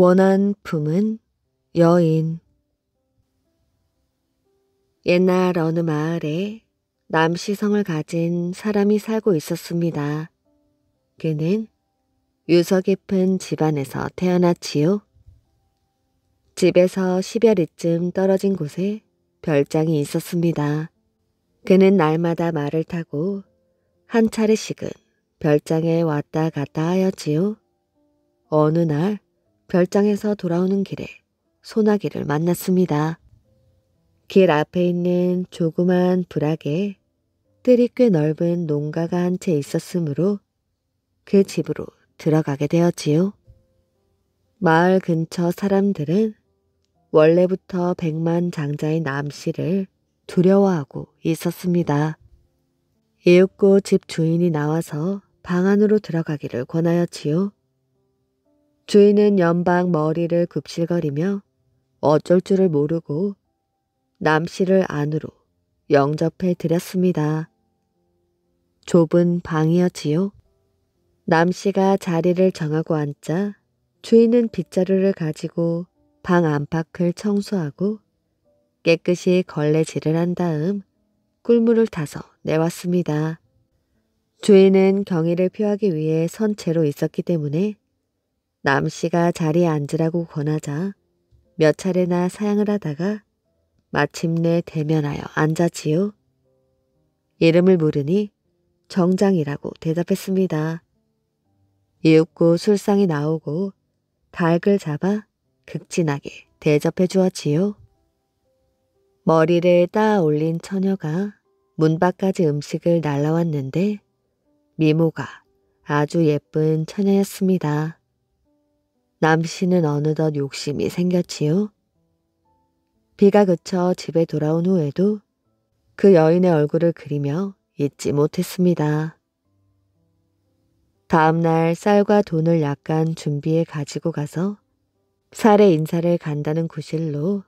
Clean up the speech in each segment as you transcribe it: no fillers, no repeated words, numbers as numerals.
원한 품은 여인. 옛날 어느 마을에 남시성을 가진 사람이 살고 있었습니다. 그는 유서 깊은 집안에서 태어났지요. 집에서 10여리쯤 떨어진 곳에 별장이 있었습니다. 그는 날마다 말을 타고 한 차례씩은 별장에 왔다 갔다 하였지요. 어느 날 별장에서 돌아오는 길에 소나기를 만났습니다. 길 앞에 있는 조그만 부락에 뜰이 꽤 넓은 농가가 한 채 있었으므로 그 집으로 들어가게 되었지요. 마을 근처 사람들은 원래부터 백만장자의 남씨를 두려워하고 있었습니다. 이윽고 집 주인이 나와서 방 안으로 들어가기를 권하였지요. 주인은 연방 머리를 굽실거리며 어쩔 줄을 모르고 남씨를 안으로 영접해 드렸습니다. 좁은 방이었지요. 남씨가 자리를 정하고 앉자 주인은 빗자루를 가지고 방 안팎을 청소하고 깨끗이 걸레질을 한 다음 꿀물을 타서 내왔습니다. 주인은 경의를 표하기 위해 선 채로 있었기 때문에 남씨가 자리에 앉으라고 권하자 몇 차례나 사양을 하다가 마침내 대면하여 앉았지요. 이름을 물으니 정장이라고 대답했습니다. 이윽고 술상이 나오고 닭을 잡아 극진하게 대접해 주었지요. 머리를 따 올린 처녀가 문 밖까지 음식을 날라왔는데 미모가 아주 예쁜 처녀였습니다. 남씨는 어느덧 욕심이 생겼지요. 비가 그쳐 집에 돌아온 후에도 그 여인의 얼굴을 그리며 잊지 못했습니다. 다음날 쌀과 돈을 약간 준비해 가지고 가서 살해 인사를 간다는 구실로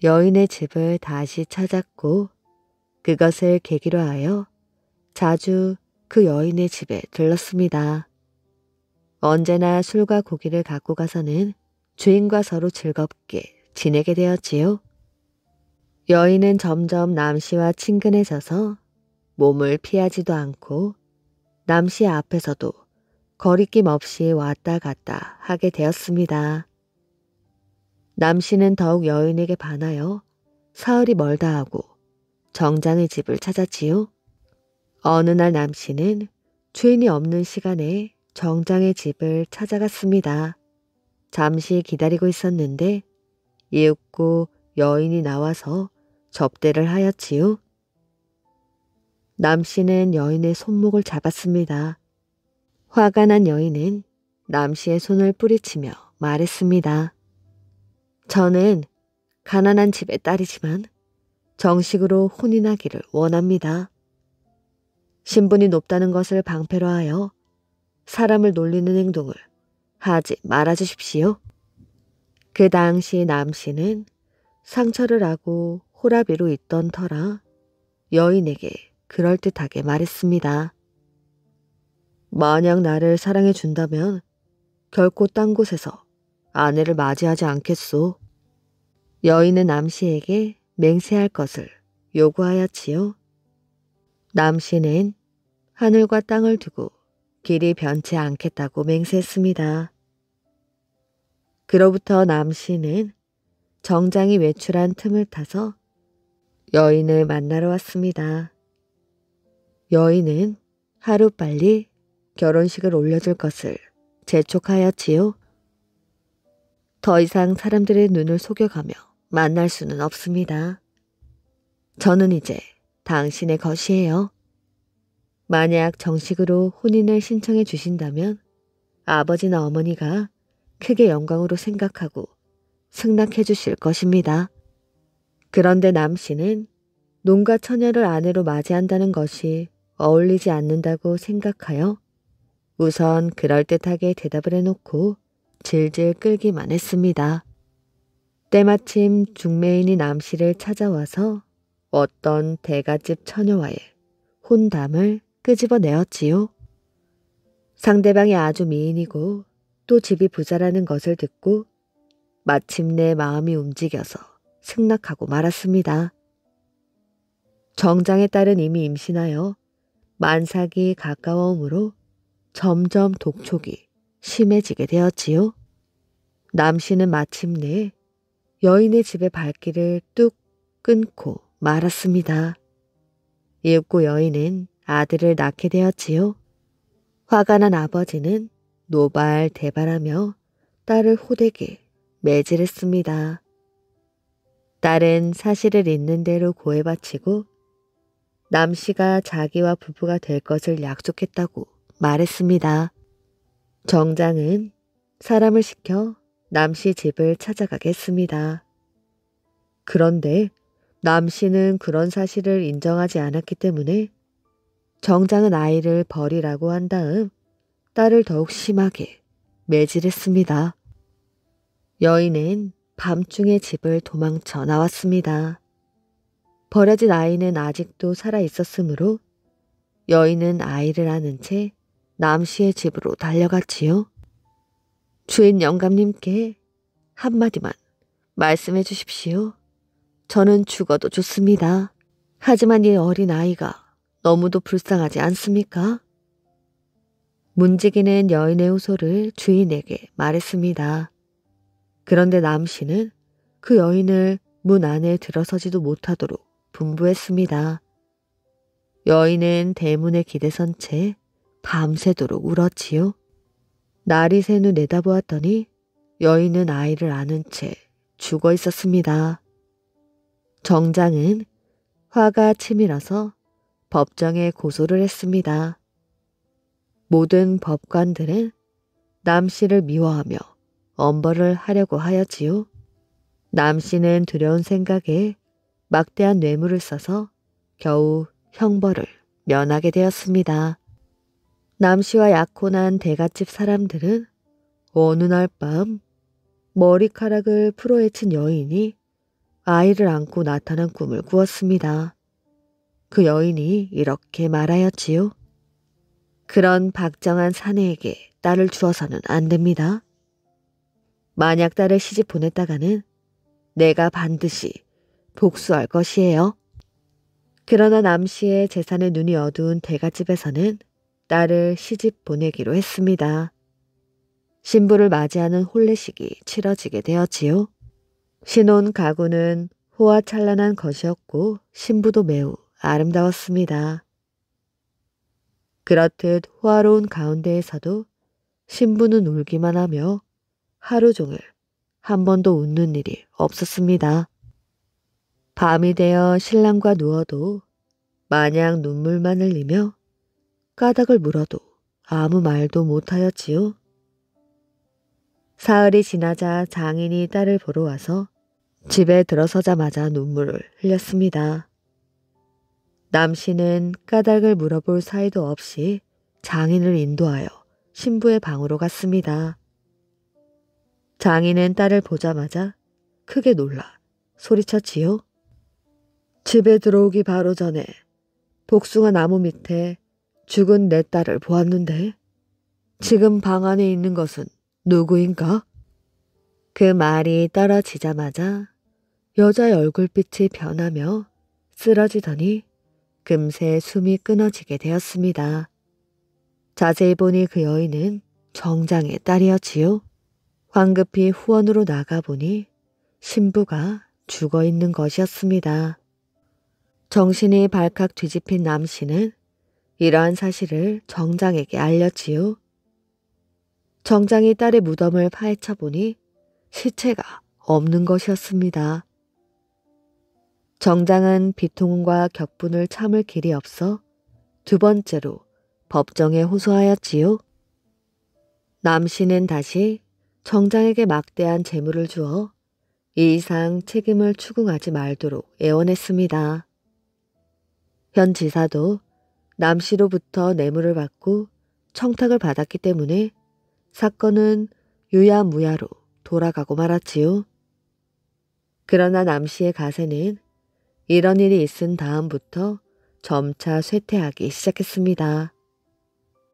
여인의 집을 다시 찾았고 그것을 계기로 하여 자주 그 여인의 집에 들렀습니다. 언제나 술과 고기를 갖고 가서는 주인과 서로 즐겁게 지내게 되었지요. 여인은 점점 남씨와 친근해져서 몸을 피하지도 않고 남씨 앞에서도 거리낌 없이 왔다 갔다 하게 되었습니다. 남씨는 더욱 여인에게 반하여 사흘이 멀다 하고 정장의 집을 찾았지요. 어느 날 남씨는 주인이 없는 시간에 정장의 집을 찾아갔습니다. 잠시 기다리고 있었는데 이윽고 여인이 나와서 접대를 하였지요. 남씨는 여인의 손목을 잡았습니다. 화가 난 여인은 남씨의 손을 뿌리치며 말했습니다. 저는 가난한 집의 딸이지만 정식으로 혼인하기를 원합니다. 신분이 높다는 것을 방패로 하여 사람을 놀리는 행동을 하지 말아주십시오. 그 당시 남씨는 상처를 하고 호라비로 있던 터라 여인에게 그럴듯하게 말했습니다. 만약 나를 사랑해 준다면 결코 딴 곳에서 아내를 맞이하지 않겠소. 여인은 남씨에게 맹세할 것을 요구하였지요. 남씨는 하늘과 땅을 두고 길이 변치 않겠다고 맹세했습니다. 그로부터 남씨는 정장이 외출한 틈을 타서 여인을 만나러 왔습니다. 여인은 하루빨리 결혼식을 올려줄 것을 재촉하였지요. 더 이상 사람들의 눈을 속여가며 만날 수는 없습니다. 저는 이제 당신의 것이에요. 만약 정식으로 혼인을 신청해 주신다면 아버지나 어머니가 크게 영광으로 생각하고 승낙해 주실 것입니다. 그런데 남씨는 농가 처녀를 아내로 맞이한다는 것이 어울리지 않는다고 생각하여 우선 그럴듯하게 대답을 해놓고 질질 끌기만 했습니다. 때마침 중매인이 남씨를 찾아와서 어떤 대갓집 처녀와의 혼담을 끄집어내었지요. 상대방이 아주 미인이고 또 집이 부자라는 것을 듣고 마침내 마음이 움직여서 승낙하고 말았습니다. 정장의 딸은 이미 임신하여 만삭이 가까워오므로 점점 독촉이 심해지게 되었지요. 남씨는 마침내 여인의 집의 발길을 뚝 끊고 말았습니다. 이윽고 여인은 아들을 낳게 되었지요. 화가 난 아버지는 노발대발하며 딸을 호되게 매질했습니다. 딸은 사실을 있는 대로 고해 바치고 남씨가 자기와 부부가 될 것을 약속했다고 말했습니다. 정장은 사람을 시켜 남씨 집을 찾아가게 했습니다. 그런데 남씨는 그런 사실을 인정하지 않았기 때문에 정장은 아이를 버리라고 한 다음 딸을 더욱 심하게 매질했습니다. 여인은 밤중에 집을 도망쳐 나왔습니다. 버려진 아이는 아직도 살아 있었으므로 여인은 아이를 안은 채 남씨의 집으로 달려갔지요. 주인 영감님께 한마디만 말씀해 주십시오. 저는 죽어도 좋습니다. 하지만 이 어린 아이가 너무도 불쌍하지 않습니까? 문지기는 여인의 호소를 주인에게 말했습니다. 그런데 남씨는 그 여인을 문 안에 들어서지도 못하도록 분부했습니다. 여인은 대문에 기대선 채 밤새도록 울었지요. 날이 샌 후 내다보았더니 여인은 아이를 안은 채 죽어 있었습니다. 정장은 화가 치밀어서 법정에 고소를 했습니다. 모든 법관들은 남씨를 미워하며 엄벌을 하려고 하였지요. 남씨는 두려운 생각에 막대한 뇌물을 써서 겨우 형벌을 면하게 되었습니다. 남씨와 약혼한 대갓집 사람들은 어느 날 밤 머리카락을 풀어헤친 여인이 아이를 안고 나타난 꿈을 꾸었습니다. 그 여인이 이렇게 말하였지요. 그런 박정한 사내에게 딸을 주어서는 안 됩니다. 만약 딸을 시집 보냈다가는 내가 반드시 복수할 것이에요. 그러나 남씨의 재산에 눈이 어두운 대갓집에서는 딸을 시집 보내기로 했습니다. 신부를 맞이하는 혼례식이 치러지게 되었지요. 신혼 가구는 호화찬란한 것이었고 신부도 매우 아름다웠습니다. 그렇듯 호화로운 가운데에서도 신부는 울기만 하며 하루 종일 한 번도 웃는 일이 없었습니다. 밤이 되어 신랑과 누워도 마냥 눈물만 흘리며 까닭을 물어도 아무 말도 못하였지요. 사흘이 지나자 장인이 딸을 보러 와서 집에 들어서자마자 눈물을 흘렸습니다. 남씨는 까닭을 물어볼 사이도 없이 장인을 인도하여 신부의 방으로 갔습니다. 장인은 딸을 보자마자 크게 놀라 소리쳤지요. 집에 들어오기 바로 전에 복숭아 나무 밑에 죽은 내 딸을 보았는데 지금 방 안에 있는 것은 누구인가? 그 말이 떨어지자마자 여자의 얼굴빛이 변하며 쓰러지더니 금세 숨이 끊어지게 되었습니다. 자세히 보니 그 여인은 정장의 딸이었지요. 황급히 후원으로 나가보니 신부가 죽어 있는 것이었습니다. 정신이 발칵 뒤집힌 남씨는 이러한 사실을 정장에게 알렸지요. 정장이 딸의 무덤을 파헤쳐 보니 시체가 없는 것이었습니다. 정장은 비통과 격분을 참을 길이 없어 두 번째로 법정에 호소하였지요. 남씨는 다시 정장에게 막대한 재물을 주어 이 이상 책임을 추궁하지 말도록 애원했습니다. 현 지사도 남씨로부터 뇌물을 받고 청탁을 받았기 때문에 사건은 유야무야로 돌아가고 말았지요. 그러나 남씨의 가세는 이런 일이 있은 다음부터 점차 쇠퇴하기 시작했습니다.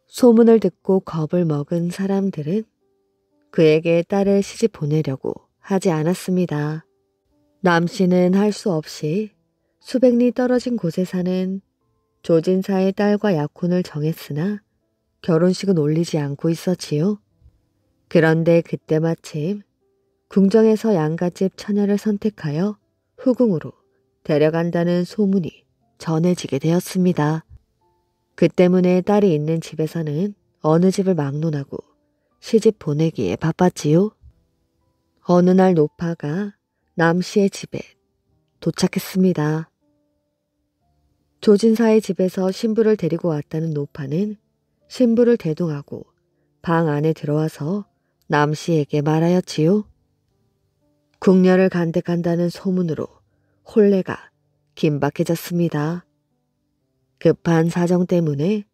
소문을 듣고 겁을 먹은 사람들은 그에게 딸을 시집 보내려고 하지 않았습니다. 남 씨는 할 수 없이 수백 리 떨어진 곳에 사는 조진사의 딸과 약혼을 정했으나 결혼식은 올리지 않고 있었지요. 그런데 그때 마침 궁정에서 양갓집 처녀를 선택하여 후궁으로 데려간다는 소문이 전해지게 되었습니다. 그 때문에 딸이 있는 집에서는 어느 집을 막론하고 시집 보내기에 바빴지요. 어느 날 노파가 남 씨의 집에 도착했습니다. 조진사의 집에서 신부를 데리고 왔다는 노파는 신부를 대동하고 방 안에 들어와서 남 씨에게 말하였지요. 궁녀를 간택한다는 소문으로 혼례가 긴박해졌습니다. 급한 사정 때문에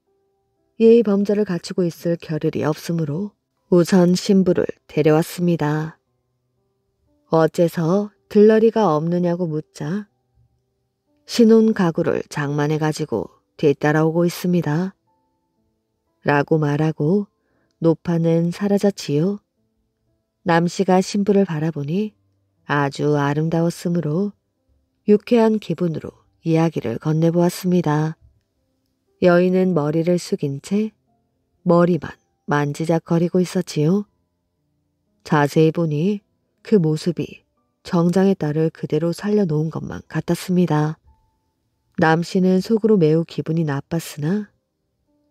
예의 범절을 갖추고 있을 겨를이 없으므로 우선 신부를 데려왔습니다. 어째서 들러리가 없느냐고 묻자 신혼 가구를 장만해가지고 뒤따라오고 있습니다. 라고 말하고 노파는 사라졌지요. 남씨가 신부를 바라보니 아주 아름다웠으므로 유쾌한 기분으로 이야기를 건네보았습니다. 여인은 머리를 숙인 채 머리만 만지작거리고 있었지요. 자세히 보니 그 모습이 정장의 딸을 그대로 살려놓은 것만 같았습니다. 남 씨는 속으로 매우 기분이 나빴으나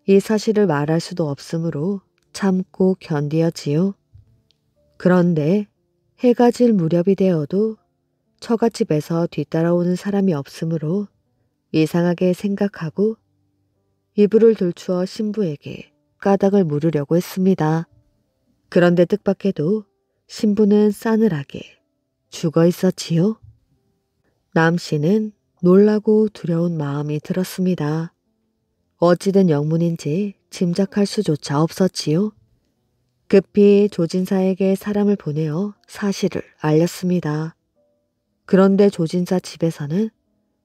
이 사실을 말할 수도 없으므로 참고 견디었지요. 그런데 해가 질 무렵이 되어도 처갓집에서 뒤따라오는 사람이 없으므로 이상하게 생각하고 이불을 들추어 신부에게 까닭을 물으려고 했습니다. 그런데 뜻밖에도 신부는 싸늘하게 죽어 있었지요. 남 씨는 놀라고 두려운 마음이 들었습니다. 어찌된 영문인지 짐작할 수조차 없었지요. 급히 조진사에게 사람을 보내어 사실을 알렸습니다. 그런데 조진사 집에서는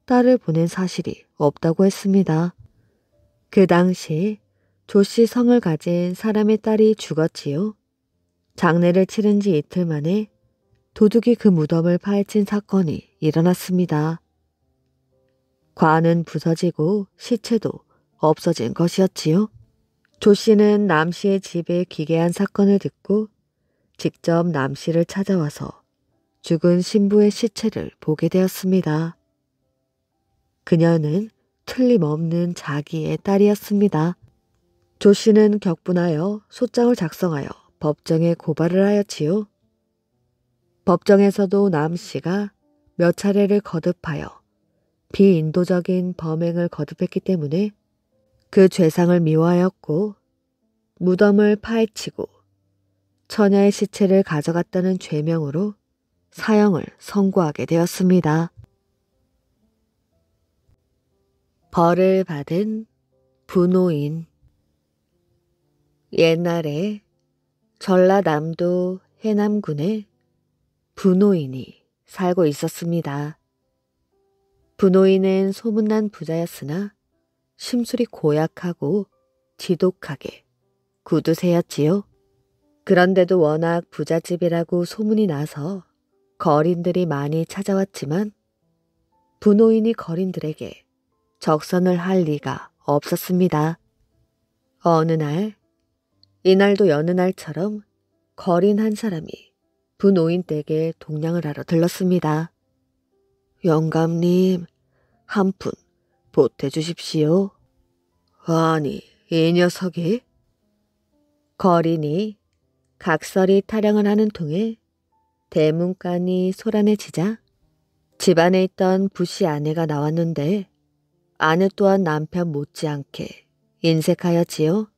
딸을 보낸 사실이 없다고 했습니다. 그 당시 조씨 성을 가진 사람의 딸이 죽었지요. 장례를 치른 지 이틀 만에 도둑이 그 무덤을 파헤친 사건이 일어났습니다. 관은 부서지고 시체도 없어진 것이었지요. 조씨는 남씨의 집에 기괴한 사건을 듣고 직접 남씨를 찾아와서 죽은 신부의 시체를 보게 되었습니다. 그녀는 틀림없는 자기의 딸이었습니다. 조씨는 격분하여 소장을 작성하여 법정에 고발을 하였지요. 법정에서도 남씨가 몇 차례를 거듭하여 비인도적인 범행을 거듭했기 때문에 그 죄상을 미워하였고 무덤을 파헤치고 처녀의 시체를 가져갔다는 죄명으로 사형을 선고하게 되었습니다. 벌을 받은 분노인. 옛날에 전라남도 해남군에 분노인이 살고 있었습니다. 분노인은 소문난 부자였으나 심술이 고약하고 지독하게 구두쇠였지요. 그런데도 워낙 부잣집이라고 소문이 나서 거린들이 많이 찾아왔지만 분노인이 거린들에게 적선을 할 리가 없었습니다. 어느 날, 이날도 여느 날처럼 거린 한 사람이 분노인 댁에 동냥을 하러 들렀습니다. 영감님, 한 푼 보태주십시오. 아니, 이 녀석이? 거린이 각설이 타령을 하는 통에 대문간이 소란해지자 집안에 있던 부씨 아내가 나왔는데 아내 또한 남편 못지않게 인색하였지요.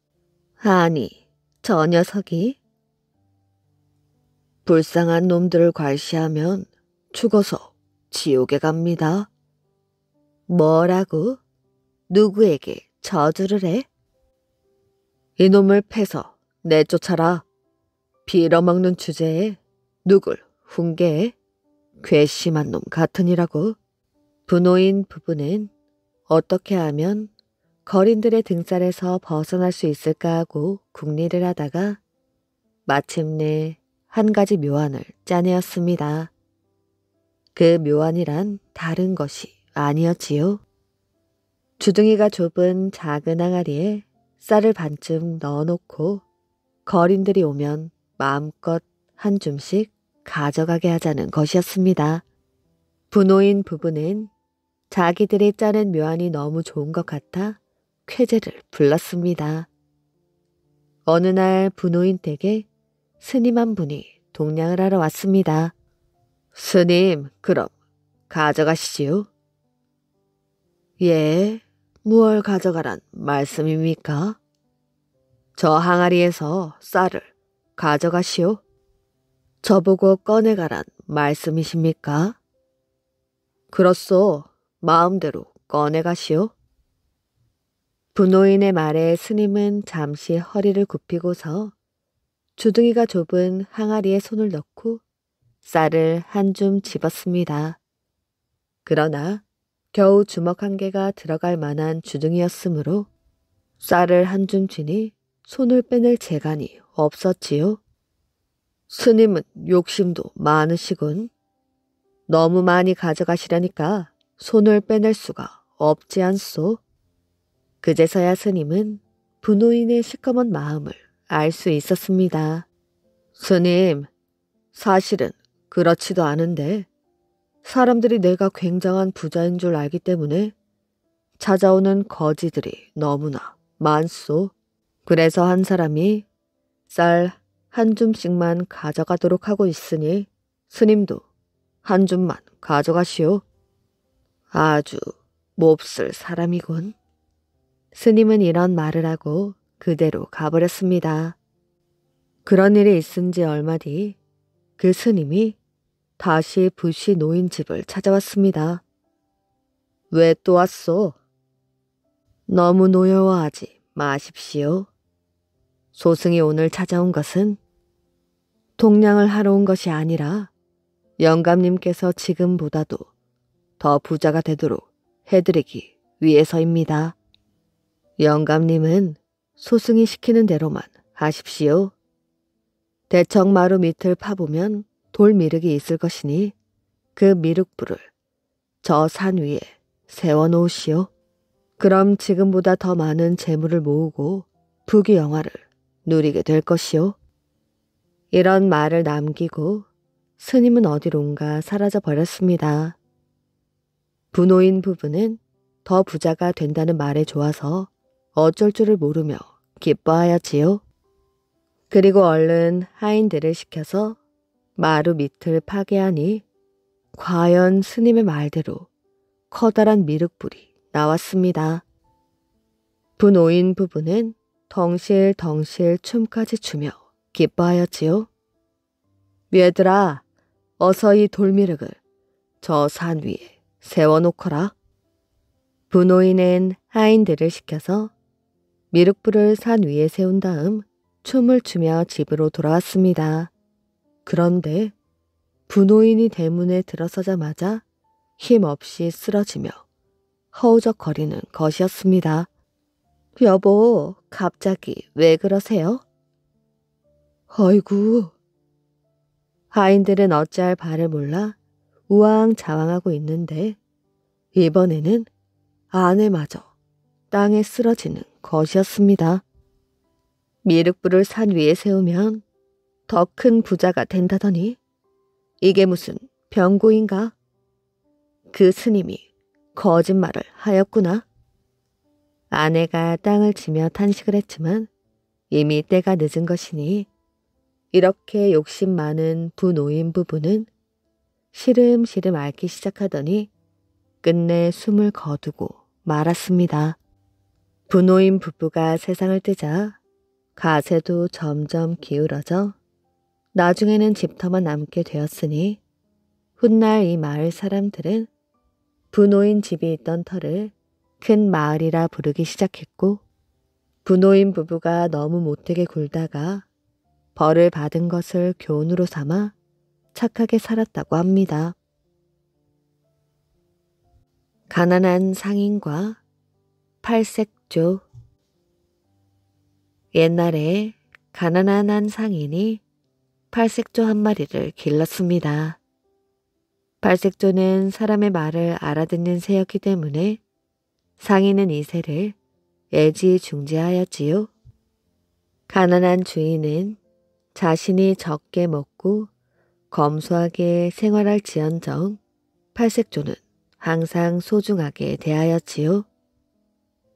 아니, 저 녀석이? 불쌍한 놈들을 괄시하면 죽어서 지옥에 갑니다. 뭐라고? 누구에게 저주를 해? 이놈을 패서 내쫓아라. 빌어먹는 주제에 누굴 훈계해? 괘씸한 놈 같으니라고. 분노인 부부는 어떻게 하면 거린들의 등살에서 벗어날 수 있을까 하고 궁리를 하다가 마침내 한 가지 묘안을 짜내었습니다. 그 묘안이란 다른 것이 아니었지요. 주둥이가 좁은 작은 항아리에 쌀을 반쯤 넣어놓고 거린들이 오면 마음껏 한 줌씩 가져가게 하자는 것이었습니다. 부노인 부부는 자기들이 짜낸 묘안이 너무 좋은 것 같아 쾌재를 불렀습니다. 어느 날 부노인 댁에 스님 한 분이 동냥을 하러 왔습니다. 스님, 그럼 가져가시지요. 예, 무얼 가져가란 말씀입니까? 저 항아리에서 쌀을 가져가시오. 저보고 꺼내가란 말씀이십니까? 그렇소, 마음대로 꺼내가시오. 부노인의 말에 스님은 잠시 허리를 굽히고서 주둥이가 좁은 항아리에 손을 넣고 쌀을 한 줌 집었습니다. 그러나 겨우 주먹 한 개가 들어갈 만한 주둥이였으므로 쌀을 한 줌 쥐니 손을 빼낼 재간이 없었지요. 스님은 욕심도 많으시군. 너무 많이 가져가시려니까 손을 빼낼 수가 없지 않소. 그제서야 스님은 부노인의 시커먼 마음을 알 수 있었습니다. 스님, 사실은 그렇지도 않은데 사람들이 내가 굉장한 부자인 줄 알기 때문에 찾아오는 거지들이 너무나 많소. 그래서 한 사람이 쌀 한 줌씩만 가져가도록 하고 있으니 스님도 한 줌만 가져가시오. 아주 몹쓸 사람이군. 스님은 이런 말을 하고 그대로 가버렸습니다. 그런 일이 있은 지 얼마 뒤 그 스님이 다시 부시 노인 집을 찾아왔습니다. 왜 또 왔소? 너무 노여워하지 마십시오. 소승이 오늘 찾아온 것은 동냥을 하러 온 것이 아니라 영감님께서 지금보다도 더 부자가 되도록 해드리기 위해서입니다. 영감님은 소승이 시키는 대로만 하십시오. 대청마루 밑을 파보면 돌미륵이 있을 것이니 그 미륵불을 저 산 위에 세워놓으시오. 그럼 지금보다 더 많은 재물을 모으고 부귀영화를 누리게 될 것이오. 이런 말을 남기고 스님은 어디론가 사라져 버렸습니다. 부노인 부부는 더 부자가 된다는 말에 좋아서 어쩔 줄을 모르며 기뻐하였지요. 그리고 얼른 하인들을 시켜서 마루 밑을 파괴하니 과연 스님의 말대로 커다란 미륵불이 나왔습니다. 부노인 부부는 덩실덩실 춤까지 추며 기뻐하였지요. 얘들아, 어서 이 돌미륵을 저 산 위에 세워놓거라. 부노인은 하인들을 시켜서 미륵불을 산 위에 세운 다음 춤을 추며 집으로 돌아왔습니다. 그런데 부노인이 대문에 들어서자마자 힘없이 쓰러지며 허우적거리는 것이었습니다. 여보, 갑자기 왜 그러세요? 아이고. 하인들은 어찌할 바를 몰라 우왕좌왕하고 있는데 이번에는 아내마저 땅에 쓰러지는 것이었습니다. 미륵불을 산 위에 세우면 더 큰 부자가 된다더니 이게 무슨 병고인가? 그 스님이 거짓말을 하였구나. 아내가 땅을 치며 탄식을 했지만 이미 때가 늦은 것이니 이렇게 욕심 많은 부노인 부부는 시름시름 앓기 시작하더니 끝내 숨을 거두고 말았습니다. 부노인 부부가 세상을 뜨자 가세도 점점 기울어져 나중에는 집터만 남게 되었으니 훗날 이 마을 사람들은 부노인 집이 있던 터를 큰 마을이라 부르기 시작했고 부노인 부부가 너무 못되게 굴다가 벌을 받은 것을 교훈으로 삼아 착하게 살았다고 합니다. 가난한 상인과 팔색조. 옛날에 가난한 한 상인이 팔색조 한 마리를 길렀습니다. 팔색조는 사람의 말을 알아듣는 새였기 때문에 상인은 이 새를 애지중지하였지요. 가난한 주인은 자신이 적게 먹고 검소하게 생활할지언정 팔색조는 항상 소중하게 대하였지요.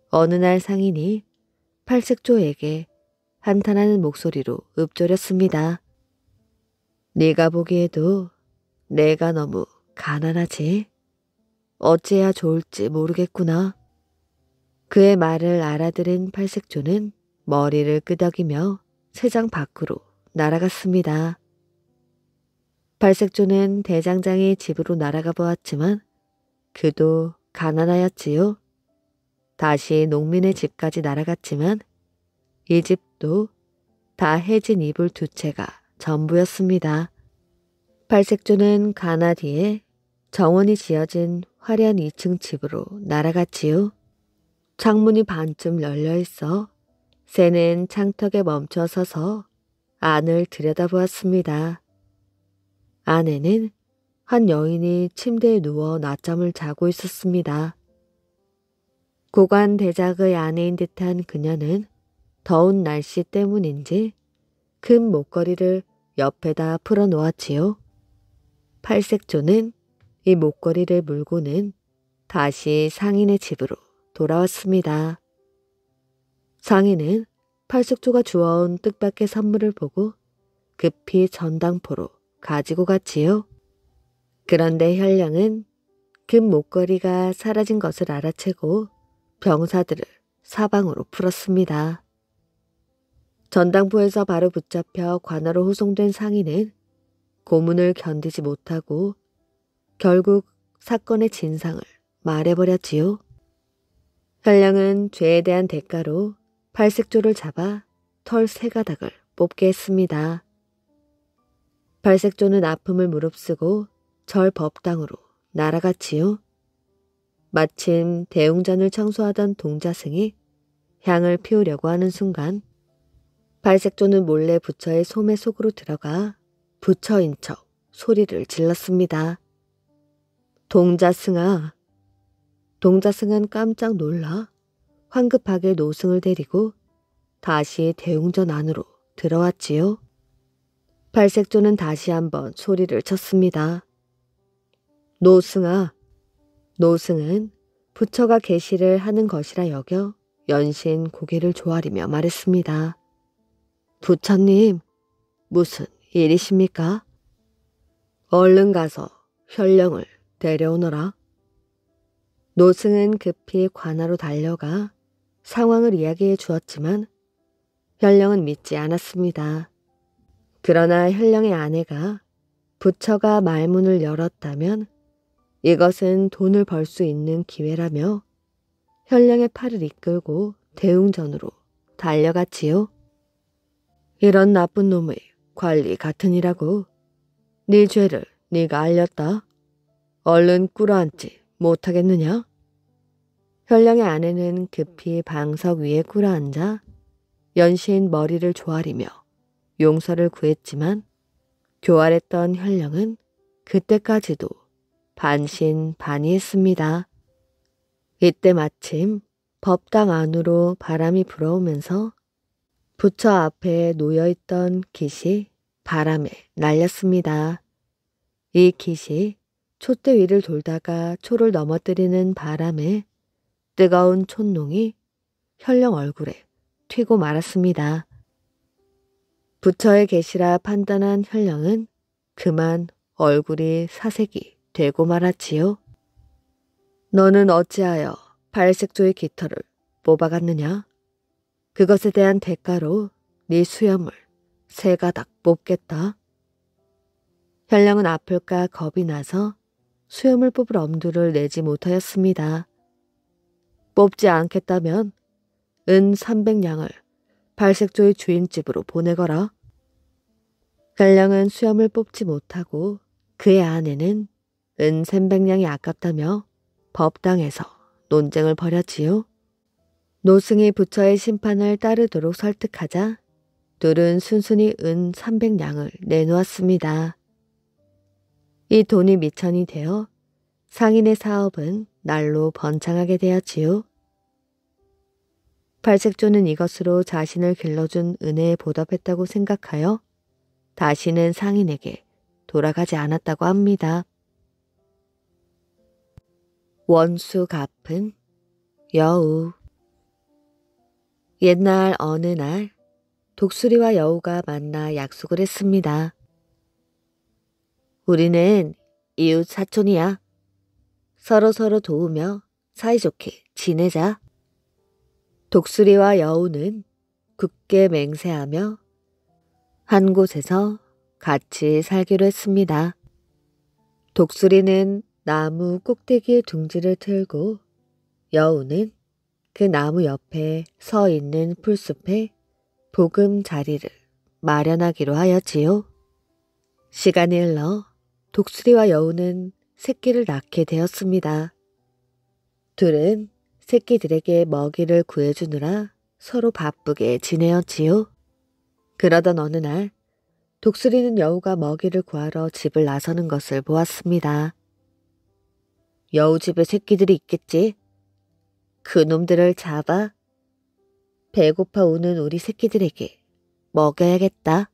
어느 날 상인이 팔색조에게 한탄하는 목소리로 읊조렸습니다. 네가 보기에도 내가 너무 가난하지? 어찌해야 좋을지 모르겠구나. 그의 말을 알아들은 팔색조는 머리를 끄덕이며 새장 밖으로 날아갔습니다. 팔색조는 대장장이 집으로 날아가 보았지만 그도 가난하였지요. 다시 농민의 집까지 날아갔지만 이 집도 다 해진 이불 두 채가 전부였습니다. 팔색조는 가나 뒤에 정원이 지어진 화려한 2층 집으로 날아갔지요. 창문이 반쯤 열려있어 새는 창턱에 멈춰 서서 안을 들여다보았습니다. 안에는 한 여인이 침대에 누워 낮잠을 자고 있었습니다. 고관 대작의 아내인 듯한 그녀는 더운 날씨 때문인지 큰 목걸이를 옆에다 풀어놓았지요. 팔색조는 이 목걸이를 물고는 다시 상인의 집으로 돌아왔습니다. 상인은 팔색조가 주워온 뜻밖의 선물을 보고 급히 전당포로 가지고 갔지요. 그런데 현령은 금 목걸이가 사라진 것을 알아채고 병사들을 사방으로 풀었습니다. 전당포에서 바로 붙잡혀 관아로 호송된 상인은 고문을 견디지 못하고 결국 사건의 진상을 말해버렸지요. 현령은 죄에 대한 대가로 팔색조를 잡아 털 3가닥을 뽑게 했습니다. 팔색조는 아픔을 무릅쓰고 절 법당으로 날아갔지요. 마침 대웅전을 청소하던 동자승이 향을 피우려고 하는 순간 팔색조는 몰래 부처의 소매 속으로 들어가 부처인 척 소리를 질렀습니다. 동자승아. 동자승은 깜짝 놀라 황급하게 노승을 데리고 다시 대웅전 안으로 들어왔지요. 팔색조는 다시 한번 소리를 쳤습니다. 노승아. 노승은 부처가 계시를 하는 것이라 여겨 연신 고개를 조아리며 말했습니다. 부처님, 무슨 일이십니까? 얼른 가서 현령을 데려오너라. 노승은 급히 관아로 달려가 상황을 이야기해 주었지만 현령은 믿지 않았습니다. 그러나 현령의 아내가 부처가 말문을 열었다면 이것은 돈을 벌 수 있는 기회라며 현령의 팔을 이끌고 대웅전으로 달려갔지요. 이런 나쁜 놈의 관리 같으니라고. 네 죄를 네가 알렸다. 얼른 꿇어앉지 못하겠느냐? 현령의 아내는 급히 방석 위에 꿇어앉아 연신 머리를 조아리며 용서를 구했지만 교활했던 현령은 그때까지도 반신반의했습니다. 이때 마침 법당 안으로 바람이 불어오면서 부처 앞에 놓여있던 깃이 바람에 날렸습니다. 이 깃이 촛대 위를 돌다가 초를 넘어뜨리는 바람에 뜨거운 촛농이 현령 얼굴에 튀고 말았습니다. 부처의 계시라 판단한 현령은 그만 얼굴이 사색이 되고 말았지요. 너는 어찌하여 팔색조의 깃털을 뽑아갔느냐? 그것에 대한 대가로 네 수염을 3가닥 뽑겠다. 현령은 아플까 겁이 나서 수염을 뽑을 엄두를 내지 못하였습니다. 뽑지 않겠다면 은 300냥을 팔색조의 주인집으로 보내거라. 현령은 수염을 뽑지 못하고 그의 아내는 은 300냥이 아깝다며 법당에서 논쟁을 벌였지요. 노승이 부처의 심판을 따르도록 설득하자 둘은 순순히 은 300냥을 내놓았습니다. 이 돈이 미천이 되어 상인의 사업은 날로 번창하게 되었지요. 발색조는 이것으로 자신을 길러준 은혜에 보답했다고 생각하여 다시는 상인에게 돌아가지 않았다고 합니다. 원수 갚은 여우. 옛날 어느 날 독수리와 여우가 만나 약속을 했습니다. 우리는 이웃 사촌이야. 서로서로 도우며 사이좋게 지내자. 독수리와 여우는 굳게 맹세하며 한 곳에서 같이 살기로 했습니다. 독수리는 나무 꼭대기에 둥지를 틀고 여우는 그 나무 옆에 서 있는 풀숲에 보금자리를 마련하기로 하였지요. 시간이 흘러 독수리와 여우는 새끼를 낳게 되었습니다. 둘은 새끼들에게 먹이를 구해주느라 서로 바쁘게 지내었지요. 그러던 어느 날 독수리는 여우가 먹이를 구하러 집을 나서는 것을 보았습니다. 여우 집에 새끼들이 있겠지. 그 놈들을 잡아 배고파 우는 우리 새끼들에게 먹여야겠다.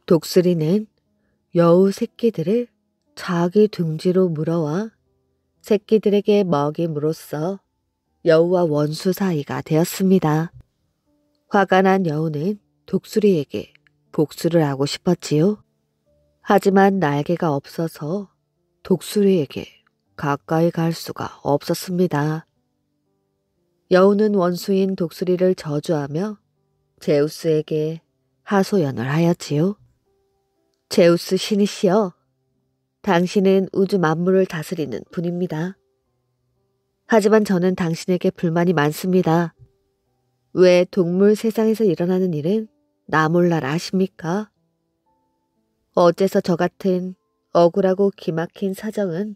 독수리는 여우 새끼들을 자기 둥지로 물어와 새끼들에게 먹임으로써 여우와 원수 사이가 되었습니다. 화가 난 여우는 독수리에게 복수를 하고 싶었지요. 하지만 날개가 없어서 독수리에게 가까이 갈 수가 없었습니다. 여우는 원수인 독수리를 저주하며 제우스에게 하소연을 하였지요. 제우스 신이시여, 당신은 우주 만물을 다스리는 분입니다. 하지만 저는 당신에게 불만이 많습니다. 왜 동물 세상에서 일어나는 일은 나 몰라라 하십니까? 어째서 저 같은 억울하고 기막힌 사정은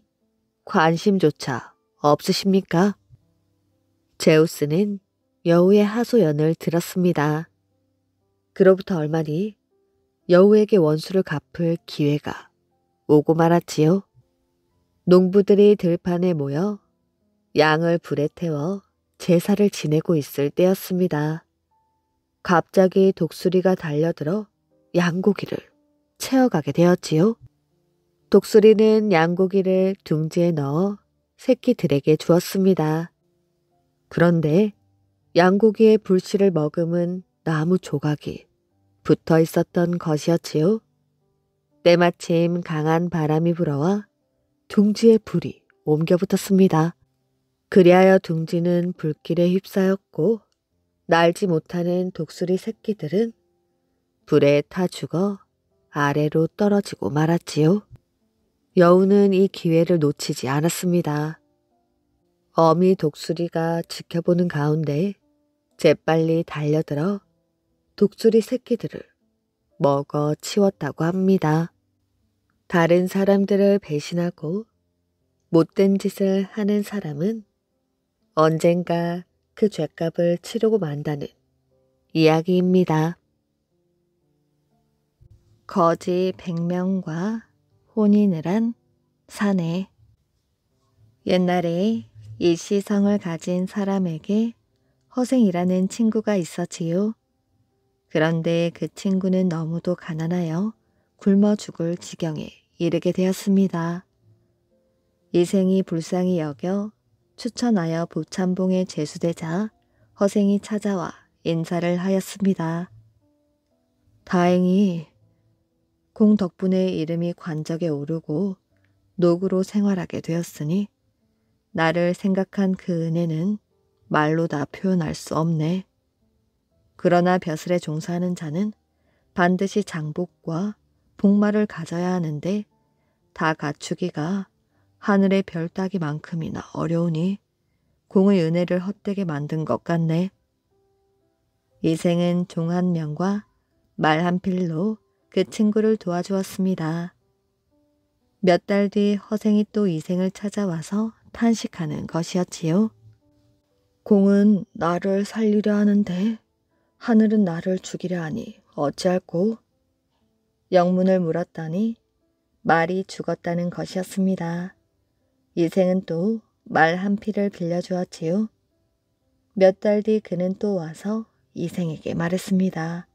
관심조차 없으십니까? 제우스는 여우의 하소연을 들었습니다. 그로부터 얼마 뒤 여우에게 원수를 갚을 기회가 오고 말았지요. 농부들이 들판에 모여 양을 불에 태워 제사를 지내고 있을 때였습니다. 갑자기 독수리가 달려들어 양고기를 채워가게 되었지요. 독수리는 양고기를 둥지에 넣어 새끼들에게 주었습니다. 그런데 양고기의 불씨를 머금은 나무 조각이 붙어 있었던 것이었지요. 때마침 강한 바람이 불어와 둥지에 불이 옮겨 붙었습니다. 그리하여 둥지는 불길에 휩싸였고 날지 못하는 독수리 새끼들은 불에 타 죽어 아래로 떨어지고 말았지요. 여우는 이 기회를 놓치지 않았습니다. 어미 독수리가 지켜보는 가운데 재빨리 달려들어 독수리 새끼들을 먹어 치웠다고 합니다. 다른 사람들을 배신하고 못된 짓을 하는 사람은 언젠가 그 죗값을 치르고 만다는 이야기입니다. 거지 100명과 혼인을 한 사내. 옛날에 일시성을 가진 사람에게 허생이라는 친구가 있었지요. 그런데 그 친구는 너무도 가난하여 굶어 죽을 지경에 이르게 되었습니다. 이생이 불쌍히 여겨 추천하여 보참봉에 제수되자 허생이 찾아와 인사를 하였습니다. 다행히 공 덕분에 이름이 관적에 오르고 노구로 생활하게 되었으니 나를 생각한 그 은혜는 말로 다 표현할 수 없네. 그러나 벼슬에 종사하는 자는 반드시 장복과 복마를 가져야 하는데 다 갖추기가 하늘의 별 따기만큼이나 어려우니 공의 은혜를 헛되게 만든 것 같네. 이생은 종 한 명과 말 한 필로 그 친구를 도와주었습니다. 몇 달 뒤 허생이 또 이생을 찾아와서 탄식하는 것이었지요. 공은 나를 살리려 하는데 하늘은 나를 죽이려 하니 어찌할꼬? 영문을 물었더니 말이 죽었다는 것이었습니다. 이생은 또 말 한 피를 빌려주었지요. 몇 달 뒤 그는 또 와서 이생에게 말했습니다.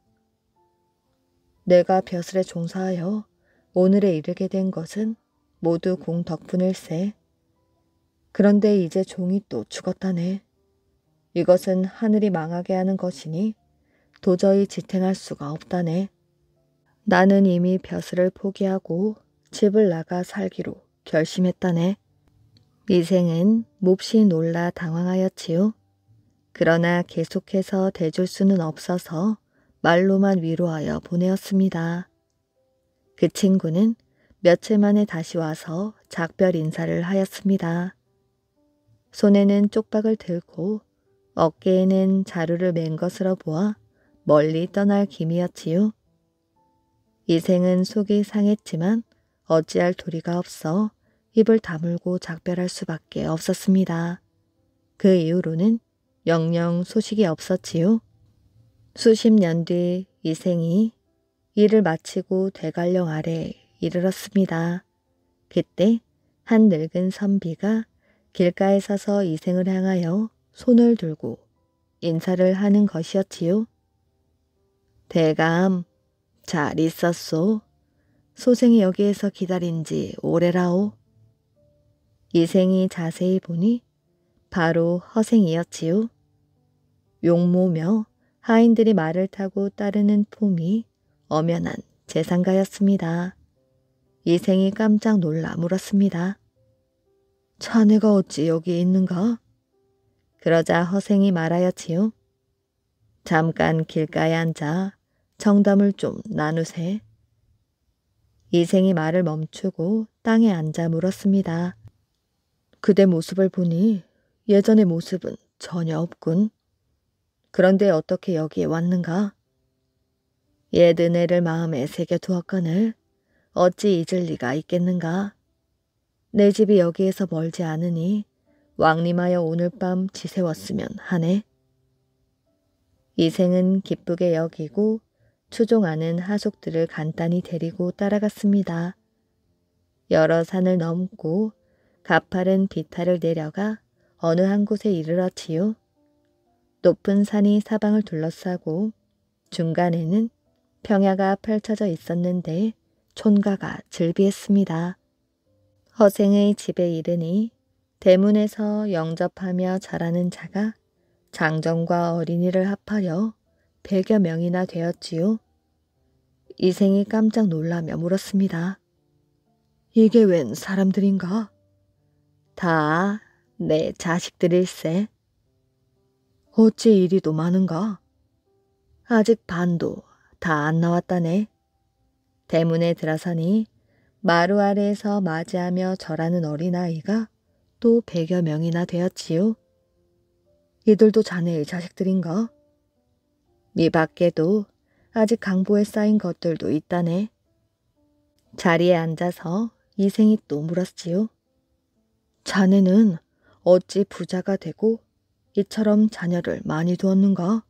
내가 벼슬에 종사하여 오늘에 이르게 된 것은 모두 공 덕분일세. 그런데 이제 종이 또 죽었다네. 이것은 하늘이 망하게 하는 것이니 도저히 지탱할 수가 없다네. 나는 이미 벼슬을 포기하고 집을 나가 살기로 결심했다네. 이생은 몹시 놀라 당황하였지요. 그러나 계속해서 대줄 수는 없어서 말로만 위로하여 보내었습니다. 그 친구는 며칠 만에 다시 와서 작별 인사를 하였습니다. 손에는 쪽박을 들고 어깨에는 자루를 맨 것으로 보아 멀리 떠날 김이었지요. 이생은 속이 상했지만 어찌할 도리가 없어 입을 다물고 작별할 수밖에 없었습니다. 그 이후로는 영영 소식이 없었지요. 수십 년 뒤 이생이 일을 마치고 대관령 아래 이르렀습니다. 그때 한 늙은 선비가 길가에 서서 이생을 향하여 손을 들고 인사를 하는 것이었지요. 대감, 잘 있었소. 소생이 여기에서 기다린 지 오래라오. 이생이 자세히 보니 바로 허생이었지요. 용모며 하인들이 말을 타고 따르는 폼이 엄연한 재상가였습니다. 이생이 깜짝 놀라 물었습니다. 자네가 어찌 여기 있는가? 그러자 허생이 말하였지요. 잠깐 길가에 앉아 정담을 좀 나누세. 이생이 말을 멈추고 땅에 앉아 물었습니다. 그대 모습을 보니 예전의 모습은 전혀 없군. 그런데 어떻게 여기에 왔는가? 옛 은혜를 마음에 새겨두었거늘 어찌 잊을 리가 있겠는가? 내 집이 여기에서 멀지 않으니 왕림하여 오늘 밤 지새웠으면 하네. 이생은 기쁘게 여기고 추종하는 하속들을 간단히 데리고 따라갔습니다. 여러 산을 넘고 가파른 비탈을 내려가 어느 한 곳에 이르렀지요. 높은 산이 사방을 둘러싸고 중간에는 평야가 펼쳐져 있었는데 촌가가 즐비했습니다. 허생의 집에 이르니 대문에서 영접하며 절하는 자가 장정과 어린이를 합하여 100여 명이나 되었지요. 이생이 깜짝 놀라며 물었습니다. 이게 웬 사람들인가? 다 내 자식들일세. 어찌 이리도 많은가? 아직 반도 다 안 나왔다네. 대문에 들어서니 마루 아래에서 맞이하며 절하는 어린아이가 또 100여 명이나 되었지요. 이들도 자네의 자식들인가? 이 밖에도 아직 강보에 쌓인 것들도 있다네. 자리에 앉아서 이생이 또 물었지요. 자네는 어찌 부자가 되고 이처럼 자녀를 많이 두었는가?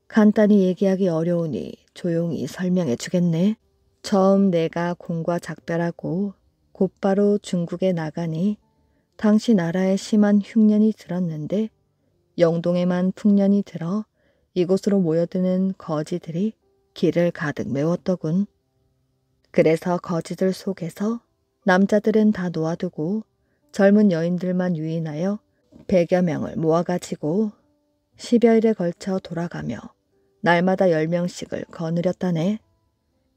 간단히 얘기하기 어려우니 조용히 설명해 주겠네. 처음 내가 공과 작별하고 곧바로 중국에 나가니 당시 나라에 심한 흉년이 들었는데 영동에만 풍년이 들어 이곳으로 모여드는 거지들이 길을 가득 메웠더군. 그래서 거지들 속에서 남자들은 다 놓아두고 젊은 여인들만 유인하여 100여 명을 모아가지고 10여일에 걸쳐 돌아가며 날마다 10명씩을 거느렸다네.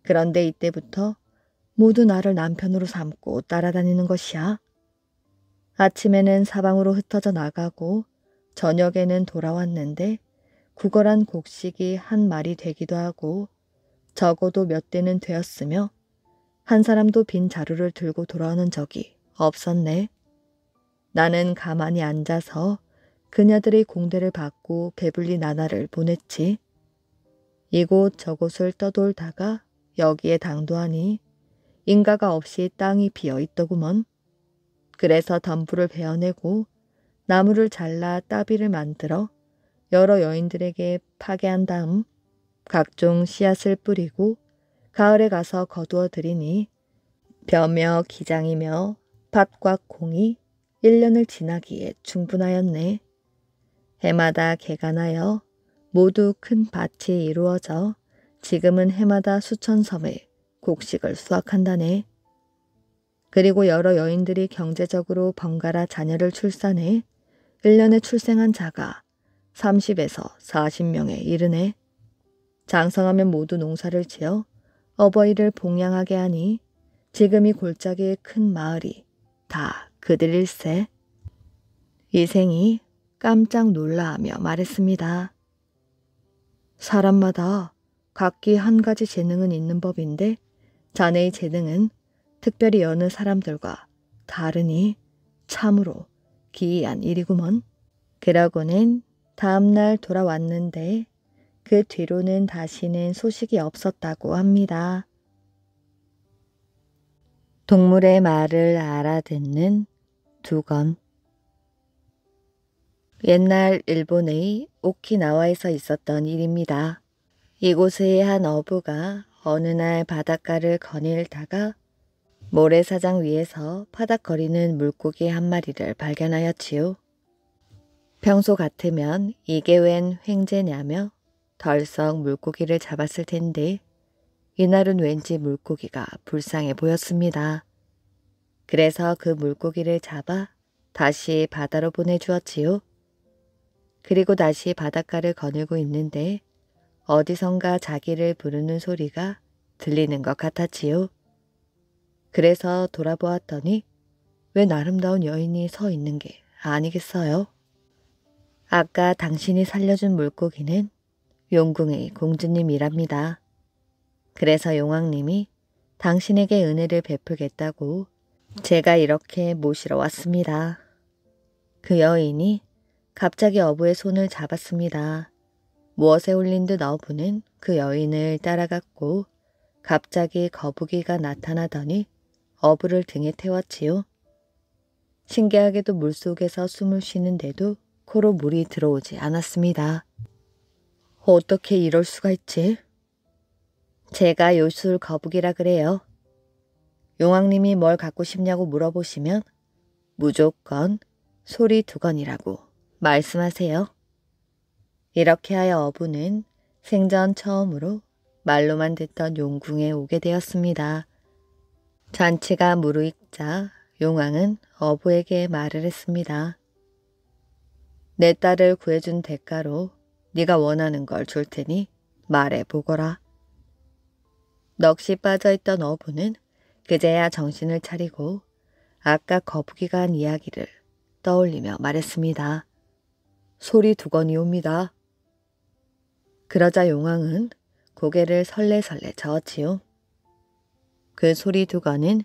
그런데 이때부터 모두 나를 남편으로 삼고 따라다니는 것이야. 아침에는 사방으로 흩어져 나가고 저녁에는 돌아왔는데 구걸한 곡식이 한 마리 되기도 하고 적어도 몇 대는 되었으며 한 사람도 빈 자루를 들고 돌아오는 적이 없었네. 나는 가만히 앉아서 그녀들의 공대를 받고 배불리 나날을 보냈지. 이곳 저곳을 떠돌다가 여기에 당도하니 인가가 없이 땅이 비어 있더구먼. 그래서 덤불을 베어내고 나무를 잘라 따비를 만들어 여러 여인들에게 파게한 다음 각종 씨앗을 뿌리고 가을에 가서 거두어 들이니 벼며 기장이며 밭과 콩이 1년을 지나기에 충분하였네. 해마다 개가 나여 모두 큰 밭이 이루어져 지금은 해마다 수천 섬의 곡식을 수확한다네. 그리고 여러 여인들이 경제적으로 번갈아 자녀를 출산해 1년에 출생한 자가 30에서 40명에 이르네. 장성하면 모두 농사를 지어 어버이를 봉양하게 하니 지금 이 골짜기의 큰 마을이 다 그들일세. 이생이 깜짝 놀라하며 말했습니다. 사람마다 각기 한 가지 재능은 있는 법인데 자네의 재능은 특별히 여느 사람들과 다르니 참으로 기이한 일이구먼. 그러고는 다음날 돌아왔는데 그 뒤로는 다시는 소식이 없었다고 합니다. 동물의 말을 알아듣는 두건. 옛날 일본의 오키나와에서 있었던 일입니다. 이곳의 한 어부가 어느 날 바닷가를 거닐다가 모래사장 위에서 파닥거리는 물고기 한 마리를 발견하였지요. 평소 같으면 이게 웬 횡재냐며 덜썩 물고기를 잡았을 텐데 이날은 왠지 물고기가 불쌍해 보였습니다. 그래서 그 물고기를 잡아 다시 바다로 보내주었지요. 그리고 다시 바닷가를 거닐고 있는데 어디선가 자기를 부르는 소리가 들리는 것 같았지요. 그래서 돌아보았더니 웬 아름다운 여인이 서 있는 게 아니겠어요? 아까 당신이 살려준 물고기는 용궁의 공주님이랍니다. 그래서 용왕님이 당신에게 은혜를 베풀겠다고 제가 이렇게 모시러 왔습니다. 그 여인이 갑자기 어부의 손을 잡았습니다. 무엇에 홀린 듯 어부는 그 여인을 따라갔고 갑자기 거북이가 나타나더니 어부를 등에 태웠지요. 신기하게도 물속에서 숨을 쉬는데도 코로 물이 들어오지 않았습니다. 어떻게 이럴 수가 있지? 제가 요술 거북이라 그래요. 용왕님이 뭘 갖고 싶냐고 물어보시면 무조건 소리 두건이라고 말씀하세요. 이렇게 하여 어부는 생전 처음으로 말로만 듣던 용궁에 오게 되었습니다. 잔치가 무르익자 용왕은 어부에게 말을 했습니다. 내 딸을 구해준 대가로 네가 원하는 걸 줄 테니 말해보거라. 넋이 빠져있던 어부는 그제야 정신을 차리고 아까 거북이가 한 이야기를 떠올리며 말했습니다. 소리 두건이옵니다. 그러자 용왕은 고개를 설레설레 저었지요. 그 소리 두건은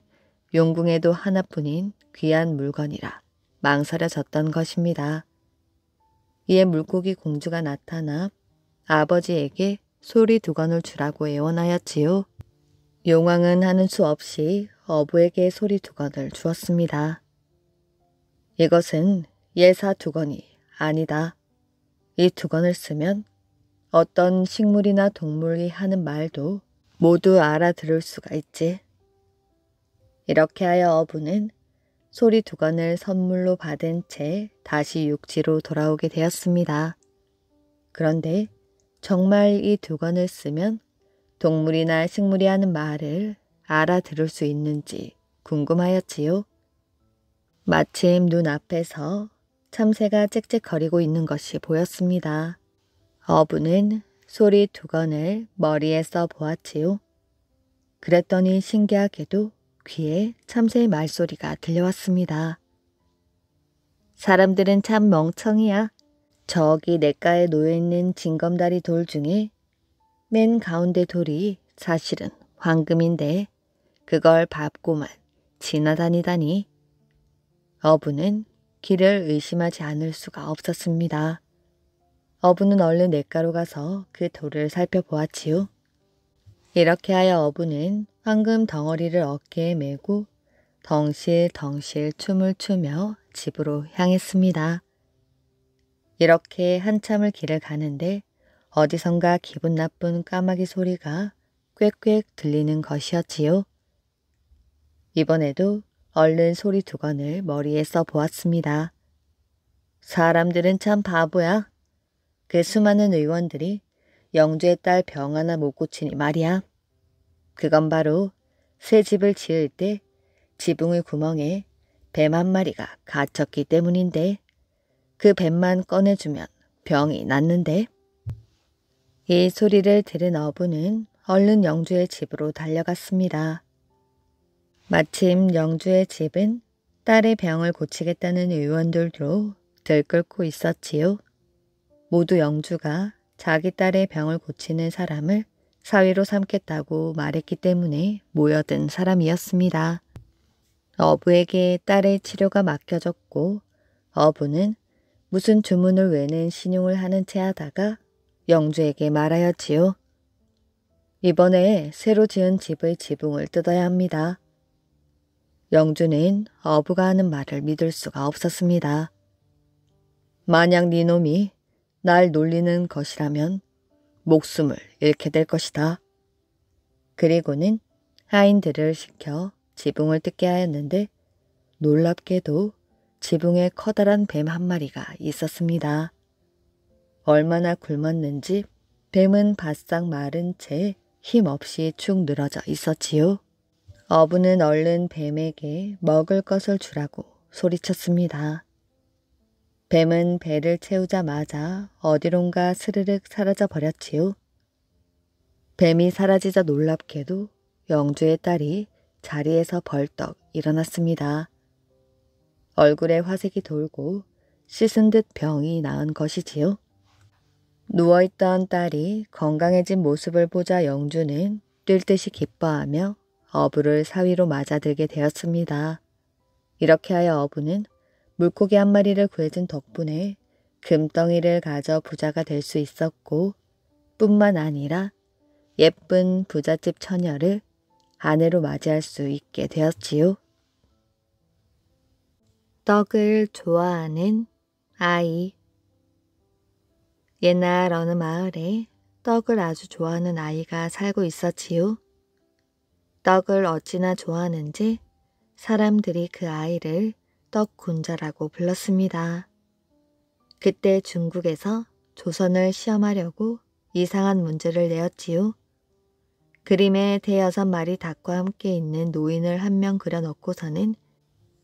용궁에도 하나뿐인 귀한 물건이라 망설여졌던 것입니다. 이에 물고기 공주가 나타나 아버지에게 소리 두건을 주라고 애원하였지요. 용왕은 하는 수 없이 어부에게 소리 두건을 주었습니다. 이것은 예사 두건이 아니다. 이 두건을 쓰면 어떤 식물이나 동물이 하는 말도 모두 알아들을 수가 있지. 이렇게 하여 어부는 소리 두건을 선물로 받은 채 다시 육지로 돌아오게 되었습니다. 그런데 정말 이 두건을 쓰면 동물이나 식물이 하는 말을 알아들을 수 있는지 궁금하였지요. 마침 눈앞에서 참새가 짹짹거리고 있는 것이 보였습니다. 어부는 소리 두건을 머리에 써 보았지요. 그랬더니 신기하게도 귀에 참새의 말소리가 들려왔습니다. 사람들은 참 멍청이야. 저기 냇가에 놓여있는 징검다리 돌 중에 맨 가운데 돌이 사실은 황금인데 그걸 밟고만 지나다니다니. 어부는 길을 의심하지 않을 수가 없었습니다. 어부는 얼른 냇가로 가서 그 돌을 살펴보았지요. 이렇게 하여 어부는 황금 덩어리를 어깨에 메고 덩실덩실 춤을 추며 집으로 향했습니다. 이렇게 한참을 길을 가는데 어디선가 기분 나쁜 까마귀 소리가 꽥꽥 들리는 것이었지요. 이번에도 얼른 소리 두 건을 머리에 써보았습니다. 사람들은 참 바보야. 그 수많은 의원들이 영주의 딸 병 하나 못 고치니 말이야. 그건 바로 새 집을 지을 때 지붕의 구멍에 뱀 한 마리가 갇혔기 때문인데 그 뱀만 꺼내주면 병이 낫는데. 이 소리를 들은 어부는 얼른 영주의 집으로 달려갔습니다. 마침 영주의 집은 딸의 병을 고치겠다는 의원들로 들끓고 있었지요. 모두 영주가 자기 딸의 병을 고치는 사람을 사위로 삼겠다고 말했기 때문에 모여든 사람이었습니다. 어부에게 딸의 치료가 맡겨졌고 어부는 무슨 주문을 외는 신용을 하는 채 하다가 영주에게 말하였지요. 이번에 새로 지은 집의 지붕을 뜯어야 합니다. 영주는 어부가 하는 말을 믿을 수가 없었습니다. 만약 네 놈이 날 놀리는 것이라면 목숨을 잃게 될 것이다. 그리고는 하인들을 시켜 지붕을 뜯게 하였는데 놀랍게도 지붕에 커다란 뱀 한 마리가 있었습니다. 얼마나 굶었는지 뱀은 바싹 마른 채 힘없이 축 늘어져 있었지요. 어부는 얼른 뱀에게 먹을 것을 주라고 소리쳤습니다. 뱀은 배를 채우자마자 어디론가 스르륵 사라져 버렸지요. 뱀이 사라지자 놀랍게도 영주의 딸이 자리에서 벌떡 일어났습니다. 얼굴에 화색이 돌고 씻은 듯 병이 나은 것이지요. 누워있던 딸이 건강해진 모습을 보자 영주는 뛸 듯이 기뻐하며 어부를 사위로 맞아들게 되었습니다. 이렇게 하여 어부는 물고기 한 마리를 구해준 덕분에 금덩이를 가져 부자가 될 수 있었고 뿐만 아니라 예쁜 부잣집 처녀를 아내로 맞이할 수 있게 되었지요. 떡을 좋아하는 아이. 옛날 어느 마을에 떡을 아주 좋아하는 아이가 살고 있었지요. 떡을 어찌나 좋아하는지 사람들이 그 아이를 떡군자라고 불렀습니다. 그때 중국에서 조선을 시험하려고 이상한 문제를 내었지요. 그림에 대여섯 마리 닭과 함께 있는 노인을 한 명 그려놓고서는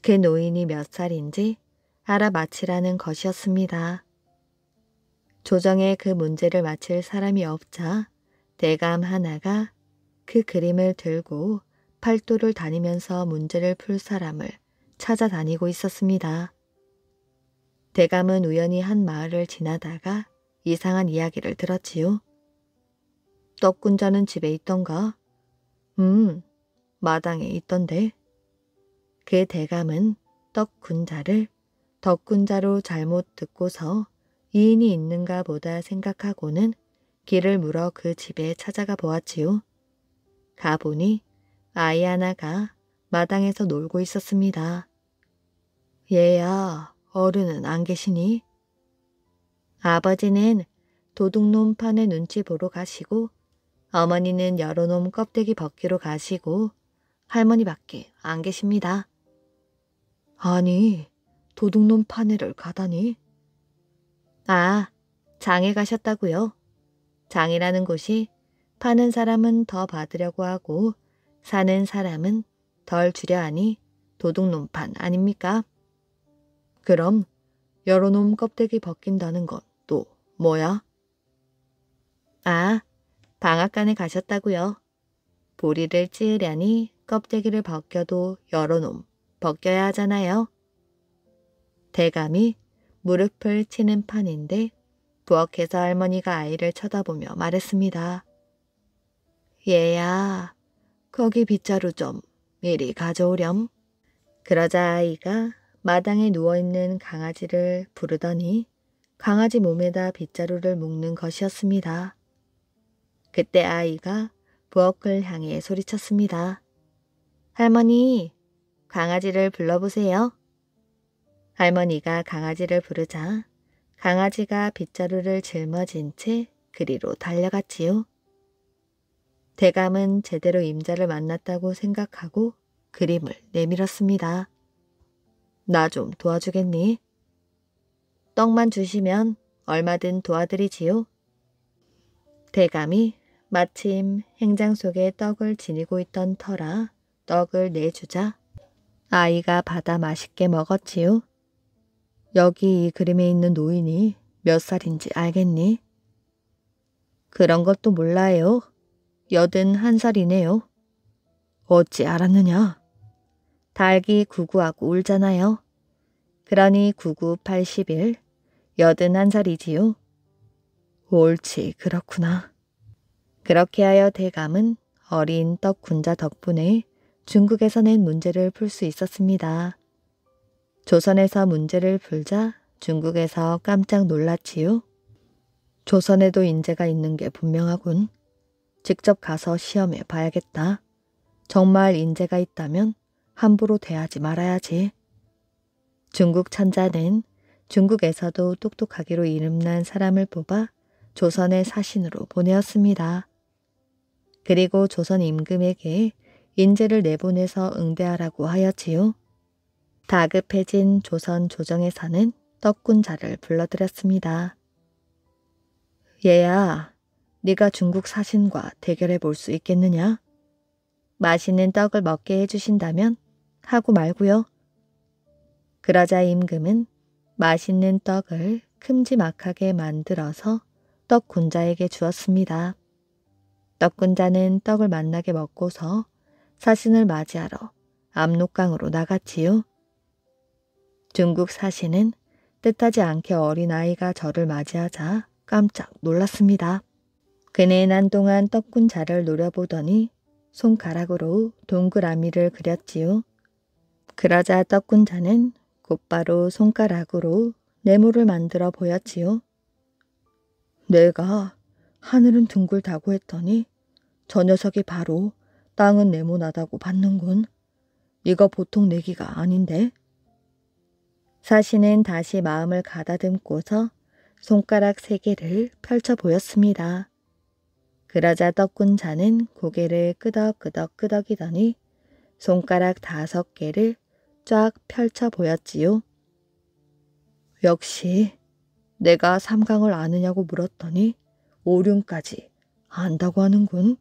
그 노인이 몇 살인지 알아맞히라는 것이었습니다. 조정에 그 문제를 맞힐 사람이 없자 대감 하나가 그 그림을 들고 팔도를 다니면서 문제를 풀 사람을 찾아다니고 있었습니다. 대감은 우연히 한 마을을 지나다가 이상한 이야기를 들었지요. 떡군자는 집에 있던가? 마당에 있던데. 그 대감은 떡군자를 덕군자로 잘못 듣고서 이인이 있는가 보다 생각하고는 길을 물어 그 집에 찾아가 보았지요. 가보니 아이 하나가 마당에서 놀고 있었습니다. 얘야, 어른은 안 계시니? 아버지는 도둑놈 판에 눈치 보러 가시고 어머니는 여러놈 껍데기 벗기러 가시고 할머니밖에 안 계십니다. 아니, 도둑놈 파내를 가다니? 아, 장에 가셨다고요. 장이라는 곳이 파는 사람은 더 받으려고 하고 사는 사람은 덜 주려 하니 도둑놈판 아닙니까? 그럼 여러 놈 껍데기 벗긴다는 건 또 뭐야? 아, 방앗간에 가셨다고요. 보리를 찌으려니 껍데기를 벗겨도 여러 놈 벗겨야 하잖아요. 대감이 무릎을 치는 판인데 부엌에서 할머니가 아이를 쳐다보며 말했습니다. 얘야, 거기 빗자루 좀 미리 가져오렴. 그러자 아이가 마당에 누워있는 강아지를 부르더니 강아지 몸에다 빗자루를 묶는 것이었습니다. 그때 아이가 부엌을 향해 소리쳤습니다. 할머니, 강아지를 불러보세요. 할머니가 강아지를 부르자 강아지가 빗자루를 짊어진 채 그리로 달려갔지요. 대감은 제대로 임자를 만났다고 생각하고 그림을 내밀었습니다. 나 좀 도와주겠니? 떡만 주시면 얼마든 도와드리지요. 대감이 마침 행장 속에 떡을 지니고 있던 터라 떡을 내주자 아이가 받아 맛있게 먹었지요. 여기 이 그림에 있는 노인이 몇 살인지 알겠니? 그런 것도 몰라요. 81살이네요. 어찌 알았느냐? 닭이 구구하고 울잖아요. 그러니 9980일 81살이지요. 옳지, 그렇구나. 그렇게 하여 대감은 어린 떡 군자 덕분에 중국에서 낸 문제를 풀 수 있었습니다. 조선에서 문제를 풀자 중국에서 깜짝 놀랐지요. 조선에도 인재가 있는 게 분명하군. 직접 가서 시험해 봐야겠다. 정말 인재가 있다면 함부로 대하지 말아야지. 중국 천자는 중국에서도 똑똑하기로 이름난 사람을 뽑아 조선의 사신으로 보내었습니다. 그리고 조선 임금에게 인재를 내보내서 응대하라고 하였지요. 다급해진 조선 조정에서는 떡군자를 불러들였습니다. 얘야, 네가 중국 사신과 대결해 볼 수 있겠느냐? 맛있는 떡을 먹게 해주신다면 하고 말고요. 그러자 임금은 맛있는 떡을 큼지막하게 만들어서 떡군자에게 주었습니다. 떡군자는 떡을 맛나게 먹고서 사신을 맞이하러 압록강으로 나갔지요. 중국 사신은 뜻하지 않게 어린아이가 저를 맞이하자 깜짝 놀랐습니다. 그는 한동안 떡군자를 노려보더니 손가락으로 동그라미를 그렸지요. 그러자 떡군자는 곧바로 손가락으로 네모를 만들어 보였지요. 내가 하늘은 둥글다고 했더니 저 녀석이 바로 땅은 네모나다고 받는군. 이거 보통 내기가 아닌데. 사신은 다시 마음을 가다듬고서 손가락 3개를 펼쳐 보였습니다. 그러자 떡군자는 고개를 끄덕끄덕 끄덕이더니 손가락 5개를 쫙 펼쳐 보였지요. 역시 내가 삼강을 아느냐고 물었더니 오륜까지 안다고 하는군.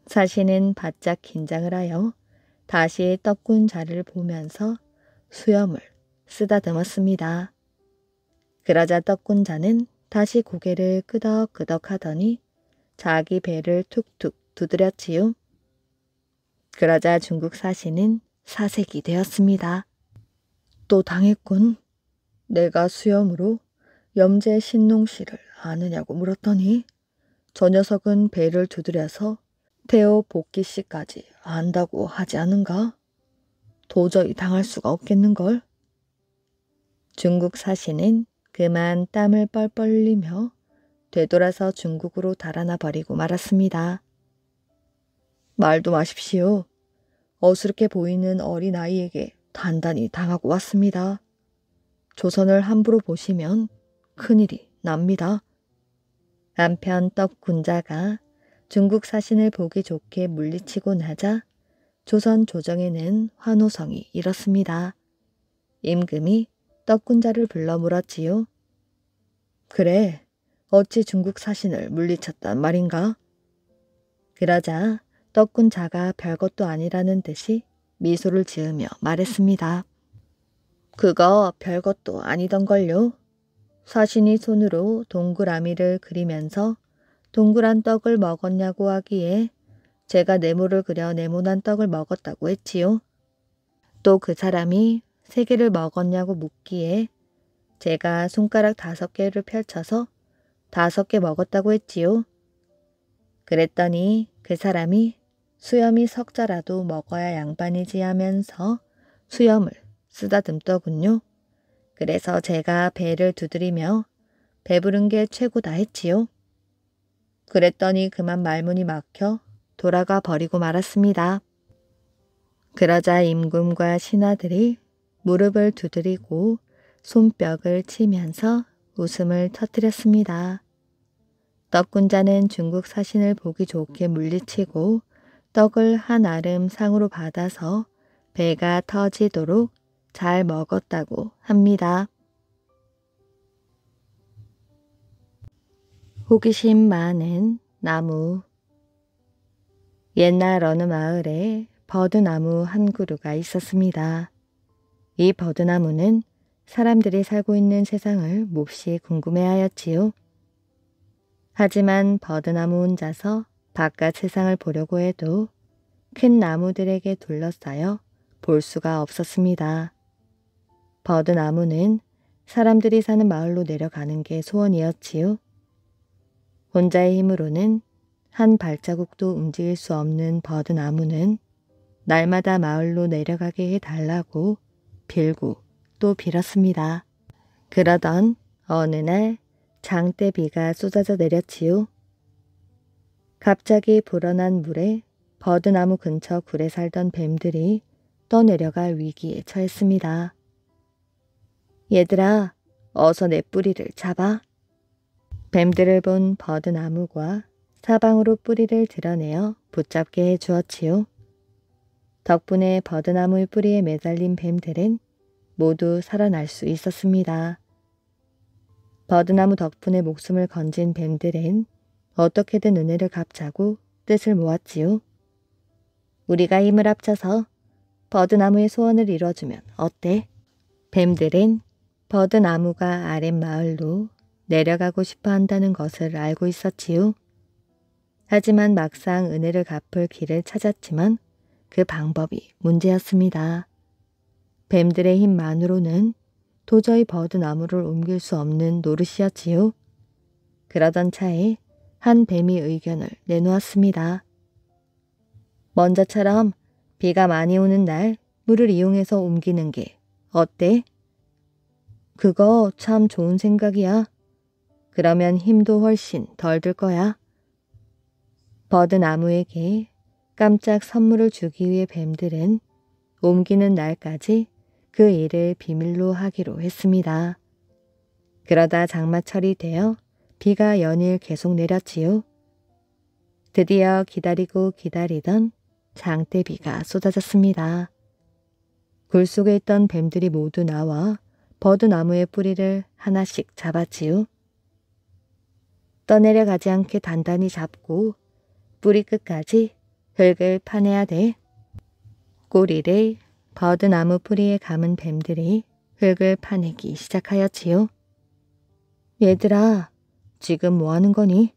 사신은 바짝 긴장을 하여 다시 떡군자를 보면서 수염을 쓰다듬었습니다. 그러자 떡군자는 다시 고개를 끄덕끄덕 하더니 자기 배를 툭툭 두드렸지요. 그러자 중국 사신은 사색이 되었습니다. 또 당했군. 내가 수염으로 염제 신농씨를 아느냐고 물었더니 저 녀석은 배를 두드려서 태호 복기씨까지 안다고 하지 않은가? 도저히 당할 수가 없겠는걸. 중국 사신은 그만 땀을 뻘뻘 흘리며 되돌아서 중국으로 달아나 버리고 말았습니다. 말도 마십시오. 어스럽게 보이는 어린아이에게 단단히 당하고 왔습니다. 조선을 함부로 보시면 큰일이 납니다. 한편 떡군자가 중국 사신을 보기 좋게 물리치고 나자 조선 조정에는 환호성이 일었습니다. 임금이 떡군자를 불러 물었지요. 그래, 어찌 중국 사신을 물리쳤단 말인가? 그러자 떡군자가 별것도 아니라는 듯이 미소를 지으며 말했습니다. 그거 별것도 아니던걸요. 사신이 손으로 동그라미를 그리면서 동그란 떡을 먹었냐고 하기에 제가 네모를 그려 네모난 떡을 먹었다고 했지요. 또 그 사람이 3개를 먹었냐고 묻기에 제가 손가락 5개를 펼쳐서 5개 먹었다고 했지요. 그랬더니 그 사람이 수염이 석자라도 먹어야 양반이지 하면서 수염을 쓰다듬더군요. 그래서 제가 배를 두드리며 배부른 게 최고다 했지요. 그랬더니 그만 말문이 막혀 돌아가 버리고 말았습니다. 그러자 임금과 신하들이 무릎을 두드리고 손뼉을 치면서 웃음을 터뜨렸습니다. 떡군자는 중국 사신을 보기 좋게 물리치고 떡을 한 아름 상으로 받아서 배가 터지도록 잘 먹었다고 합니다. 호기심 많은 나무. 옛날 어느 마을에 버드나무 한 그루가 있었습니다. 이 버드나무는 사람들이 살고 있는 세상을 몹시 궁금해하였지요. 하지만 버드나무 혼자서 바깥 세상을 보려고 해도 큰 나무들에게 둘러싸여 볼 수가 없었습니다. 버드나무는 사람들이 사는 마을로 내려가는 게 소원이었지요. 혼자의 힘으로는 한 발자국도 움직일 수 없는 버드나무는 날마다 마을로 내려가게 해달라고 빌고 또 빌었습니다. 그러던 어느 날 장대비가 쏟아져 내렸지요. 갑자기 불어난 물에 버드나무 근처 굴에 살던 뱀들이 떠내려갈 위기에 처했습니다. 얘들아, 어서 내 뿌리를 잡아. 뱀들을 본 버드나무가 사방으로 뿌리를 드러내어 붙잡게 해주었지요. 덕분에 버드나무의 뿌리에 매달린 뱀들은 모두 살아날 수 있었습니다. 버드나무 덕분에 목숨을 건진 뱀들은 어떻게든 은혜를 갚자고 뜻을 모았지요. 우리가 힘을 합쳐서 버드나무의 소원을 이뤄주면 어때? 뱀들은 버드나무가 아랫마을로 내려가고 싶어 한다는 것을 알고 있었지요. 하지만 막상 은혜를 갚을 길을 찾았지만 그 방법이 문제였습니다. 뱀들의 힘만으로는 도저히 버드나무를 옮길 수 없는 노릇이었지요. 그러던 차에 한 뱀이 의견을 내놓았습니다. 먼저처럼 비가 많이 오는 날 물을 이용해서 옮기는 게 어때? 그거 참 좋은 생각이야. 그러면 힘도 훨씬 덜 들 거야. 버드나무에게 깜짝 선물을 주기 위해 뱀들은 옮기는 날까지 그 일을 비밀로 하기로 했습니다. 그러다 장마철이 되어 비가 연일 계속 내렸지요. 드디어 기다리고 기다리던 장대비가 쏟아졌습니다. 굴 속에 있던 뱀들이 모두 나와 버드나무의 뿌리를 하나씩 잡았지요. 떠내려가지 않게 단단히 잡고 뿌리 끝까지 흙을 파내야 돼. 꼬리를 버드나무 뿌리에 감은 뱀들이 흙을 파내기 시작하였지요. 얘들아, 지금 뭐 하는 거니?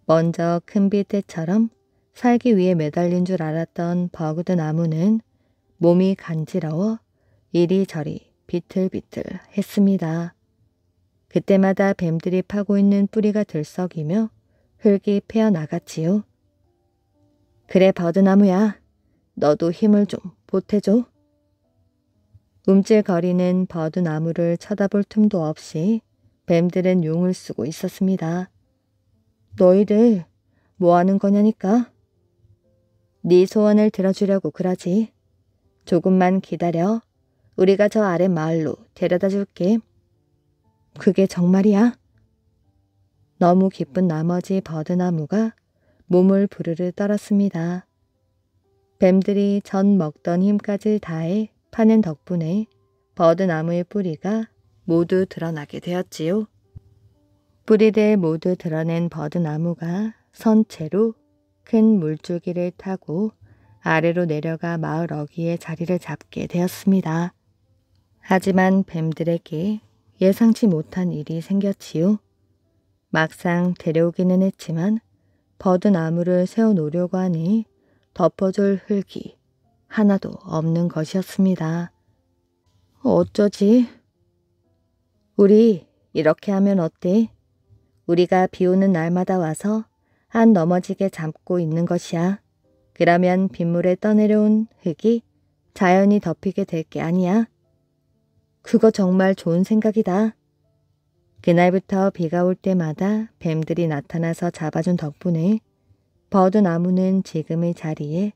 먼저 큰 빌대처럼 살기 위해 매달린 줄 알았던 버드나무는 몸이 간지러워 이리저리 비틀비틀 했습니다. 그때마다 뱀들이 파고 있는 뿌리가 들썩이며 흙이 패어나갔지요. 그래 버드나무야, 너도 힘을 좀 보태줘. 움찔거리는 버드나무를 쳐다볼 틈도 없이 뱀들은 용을 쓰고 있었습니다. 너희들 뭐 하는 거냐니까? 네 소원을 들어주려고 그러지. 조금만 기다려. 우리가 저 아래 마을로 데려다 줄게. 그게 정말이야? 너무 기쁜 나머지 버드나무가 몸을 부르르 떨었습니다. 뱀들이 전 먹던 힘까지 다해 파낸 덕분에 버드나무의 뿌리가 모두 드러나게 되었지요. 뿌리를 모두 드러낸 버드나무가 선체로 큰 물줄기를 타고 아래로 내려가 마을 어귀에 자리를 잡게 되었습니다. 하지만 뱀들에게 예상치 못한 일이 생겼지요. 막상 데려오기는 했지만 버드나무를 세워놓으려고 하니 덮어줄 흙이 하나도 없는 것이었습니다. 어쩌지? 우리 이렇게 하면 어때? 우리가 비 오는 날마다 와서 안 넘어지게 잡고 있는 것이야. 그러면 빗물에 떠내려온 흙이 자연히 덮이게 될 게 아니야. 그거 정말 좋은 생각이다. 그날부터 비가 올 때마다 뱀들이 나타나서 잡아준 덕분에 버드나무는 지금의 자리에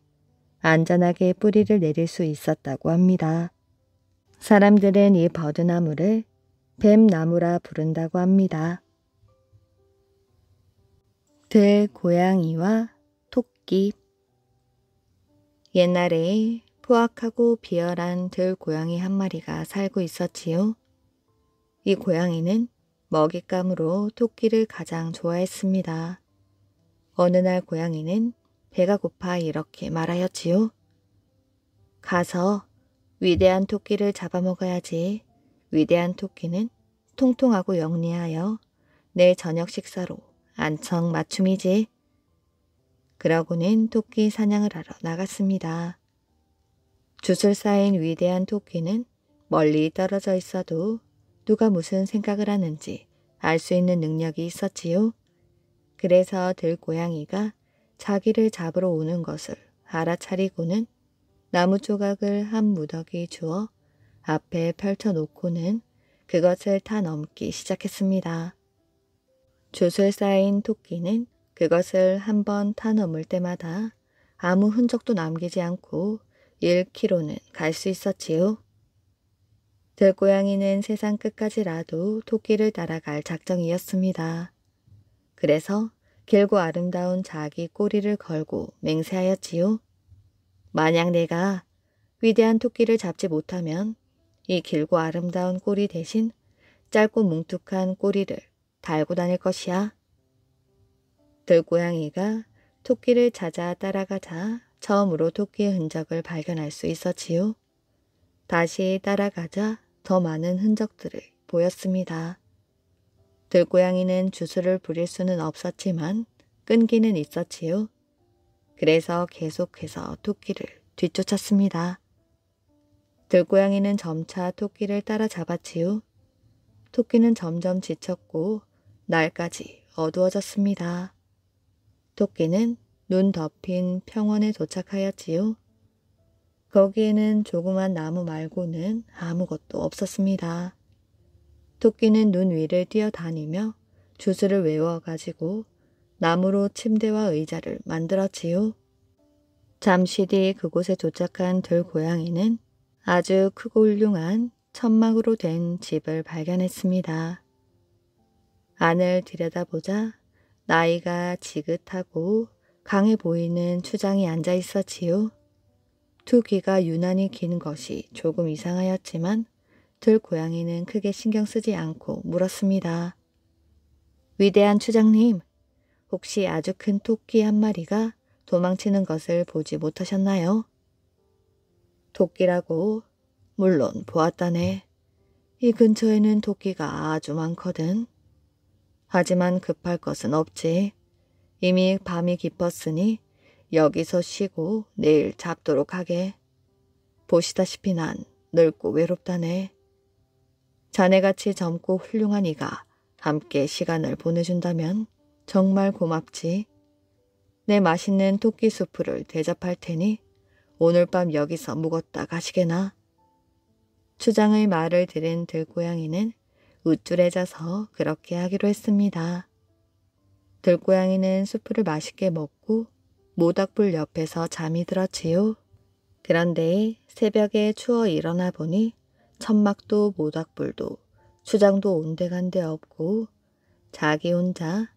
안전하게 뿌리를 내릴 수 있었다고 합니다. 사람들은 이 버드나무를 뱀나무라 부른다고 합니다. 들고양이와 토끼. 옛날에 포악하고 비열한 들고양이 한 마리가 살고 있었지요. 이 고양이는 먹잇감으로 토끼를 가장 좋아했습니다. 어느 날 고양이는 배가 고파 이렇게 말하였지요. 가서 위대한 토끼를 잡아먹어야지. 위대한 토끼는 통통하고 영리하여 내 저녁 식사로 안성맞춤이지. 그러고는 토끼 사냥을 하러 나갔습니다. 줄 쌓인 위대한 토끼는 멀리 떨어져 있어도 누가 무슨 생각을 하는지 알 수 있는 능력이 있었지요. 그래서 들고양이가 자기를 잡으러 오는 것을 알아차리고는 나무 조각을 한 무더기 주어 앞에 펼쳐놓고는 그것을 타 넘기 시작했습니다. 줄 쌓인 토끼는 그것을 한 번 타 넘을 때마다 아무 흔적도 남기지 않고 1km는 갈 수 있었지요. 들고양이는 세상 끝까지라도 토끼를 따라갈 작정이었습니다. 그래서 길고 아름다운 자기 꼬리를 걸고 맹세하였지요. 만약 내가 위대한 토끼를 잡지 못하면 이 길고 아름다운 꼬리 대신 짧고 뭉툭한 꼬리를 달고 다닐 것이야. 들고양이가 토끼를 찾아 따라가자 처음으로 토끼의 흔적을 발견할 수 있었지요. 다시 따라가자 더 많은 흔적들을 보였습니다. 들고양이는 주술을 부릴 수는 없었지만 끈기는 있었지요. 그래서 계속해서 토끼를 뒤쫓았습니다. 들고양이는 점차 토끼를 따라잡았지요. 토끼는 점점 지쳤고 날까지 어두워졌습니다. 토끼는 눈 덮인 평원에 도착하였지요. 거기에는 조그만 나무 말고는 아무것도 없었습니다. 토끼는 눈 위를 뛰어다니며 주술을 외워가지고 나무로 침대와 의자를 만들었지요. 잠시 뒤 그곳에 도착한 들고양이는 아주 크고 훌륭한 천막으로 된 집을 발견했습니다. 안을 들여다보자 나이가 지긋하고 강해 보이는 추장이 앉아 있었지요. 두 귀가 유난히 긴 것이 조금 이상하였지만 들고양이는 크게 신경 쓰지 않고 물었습니다. 위대한 추장님, 혹시 아주 큰 토끼 한 마리가 도망치는 것을 보지 못하셨나요? 토끼라고? 물론 보았다네. 이 근처에는 토끼가 아주 많거든. 하지만 급할 것은 없지. 이미 밤이 깊었으니 여기서 쉬고 내일 잡도록 하게. 보시다시피 난 늙고 외롭다네. 자네같이 젊고 훌륭한 이가 함께 시간을 보내준다면 정말 고맙지. 내 맛있는 토끼 수프를 대접할 테니 오늘 밤 여기서 묵었다 가시게나. 추장의 말을 들은 들고양이는 우쭐해져서 그렇게 하기로 했습니다. 들고양이는 수프를 맛있게 먹고 모닥불 옆에서 잠이 들었지요. 그런데 새벽에 추워 일어나 보니 천막도 모닥불도 추장도 온데간데 없고 자기 혼자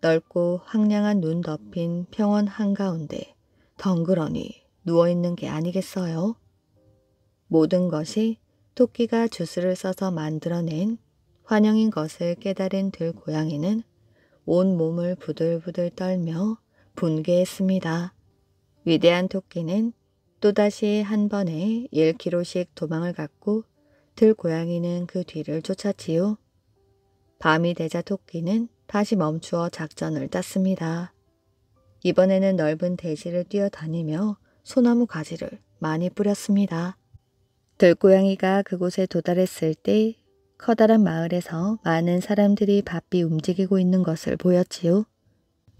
넓고 황량한 눈 덮인 평원 한가운데 덩그러니 누워있는 게 아니겠어요? 모든 것이 토끼가 주술을 써서 만들어낸 환영인 것을 깨달은 들고양이는 온 몸을 부들부들 떨며 분개했습니다. 위대한 토끼는 또다시 한 번에 1km씩 도망을 갔고 들고양이는 그 뒤를 쫓았지요. 밤이 되자 토끼는 다시 멈추어 작전을 짰습니다. 이번에는 넓은 대지를 뛰어다니며 소나무 가지를 많이 뿌렸습니다. 들고양이가 그곳에 도달했을 때 커다란 마을에서 많은 사람들이 바삐 움직이고 있는 것을 보였지요.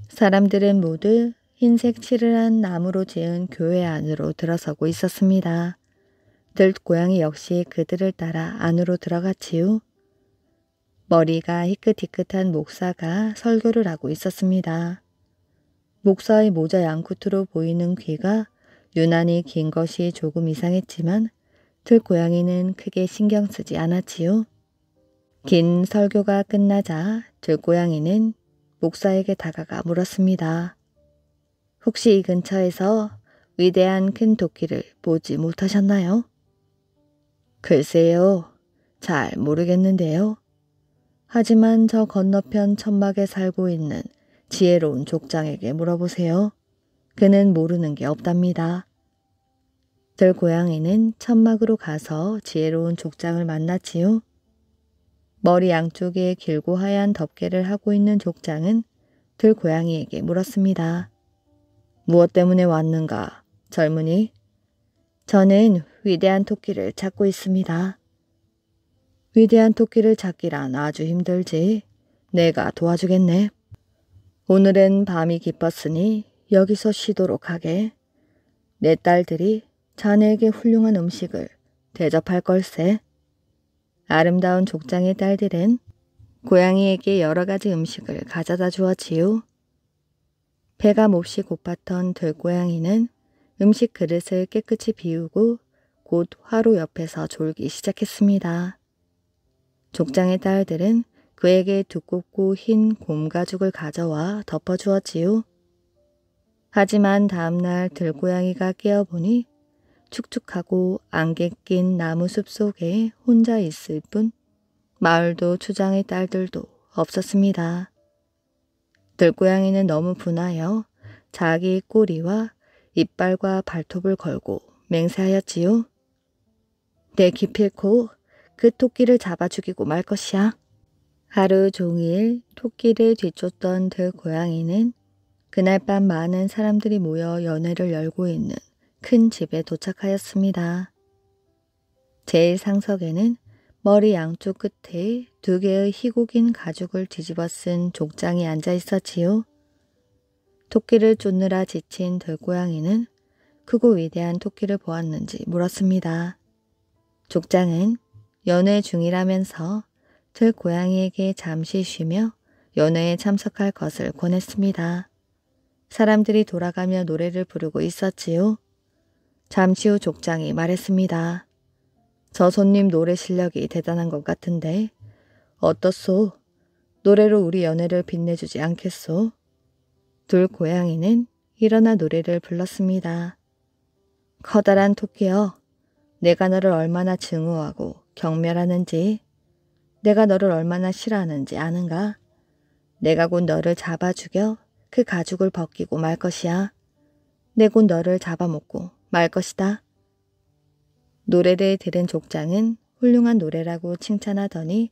사람들은 모두 흰색 칠을 한 나무로 지은 교회 안으로 들어서고 있었습니다. 들고양이 역시 그들을 따라 안으로 들어갔지요. 머리가 희끗희끗한 목사가 설교를 하고 있었습니다. 목사의 모자 양끝으로 보이는 귀가 유난히 긴 것이 조금 이상했지만 들고양이는 크게 신경 쓰지 않았지요. 긴 설교가 끝나자 들고양이는 목사에게 다가가 물었습니다. 혹시 이 근처에서 위대한 큰 토끼를 보지 못하셨나요? 글쎄요, 잘 모르겠는데요. 하지만 저 건너편 천막에 살고 있는 지혜로운 족장에게 물어보세요. 그는 모르는 게 없답니다. 들고양이는 천막으로 가서 지혜로운 족장을 만났지요. 머리 양쪽에 길고 하얀 덮개를 하고 있는 족장은 들고양이에게 물었습니다. 무엇 때문에 왔는가, 젊은이? 저는 위대한 토끼를 찾고 있습니다. 위대한 토끼를 찾기란 아주 힘들지. 내가 도와주겠네. 오늘은 밤이 깊었으니 여기서 쉬도록 하게. 내 딸들이 자네에게 훌륭한 음식을 대접할 걸세. 아름다운 족장의 딸들은 고양이에게 여러 가지 음식을 가져다 주었지요. 배가 몹시 고팠던 들고양이는 음식 그릇을 깨끗이 비우고 곧 화로 옆에서 졸기 시작했습니다. 족장의 딸들은 그에게 두껍고 흰 곰가죽을 가져와 덮어주었지요. 하지만 다음날 들고양이가 깨어보니 축축하고 안개 낀 나무 숲 속에 혼자 있을 뿐 마을도 추장의 딸들도 없었습니다. 들고양이는 너무 분하여 자기 꼬리와 이빨과 발톱을 걸고 맹세하였지요. 내 기필코 그 토끼를 잡아 죽이고 말 것이야. 하루 종일 토끼를 뒤쫓던 들고양이는 그날 밤 많은 사람들이 모여 연회를 열고 있는 큰 집에 도착하였습니다. 제일 상석에는 머리 양쪽 끝에 2개의 희고 긴 가죽을 뒤집어 쓴 족장이 앉아 있었지요. 토끼를 쫓느라 지친 들고양이는 크고 위대한 토끼를 보았는지 물었습니다. 족장은 연회 중이라면서 들고양이에게 잠시 쉬며 연회에 참석할 것을 권했습니다. 사람들이 돌아가며 노래를 부르고 있었지요. 잠시 후 족장이 말했습니다. 저 손님 노래 실력이 대단한 것 같은데 어떻소? 노래로 우리 연회를 빛내주지 않겠소? 들고양이는 일어나 노래를 불렀습니다. 커다란 토끼여, 내가 너를 얼마나 증오하고 경멸하는지, 내가 너를 얼마나 싫어하는지 아는가? 내가 곧 너를 잡아 죽여 그 가죽을 벗기고 말 것이야. 내 곧 너를 잡아먹고 말 것이다. 노래를 들은 족장은 훌륭한 노래라고 칭찬하더니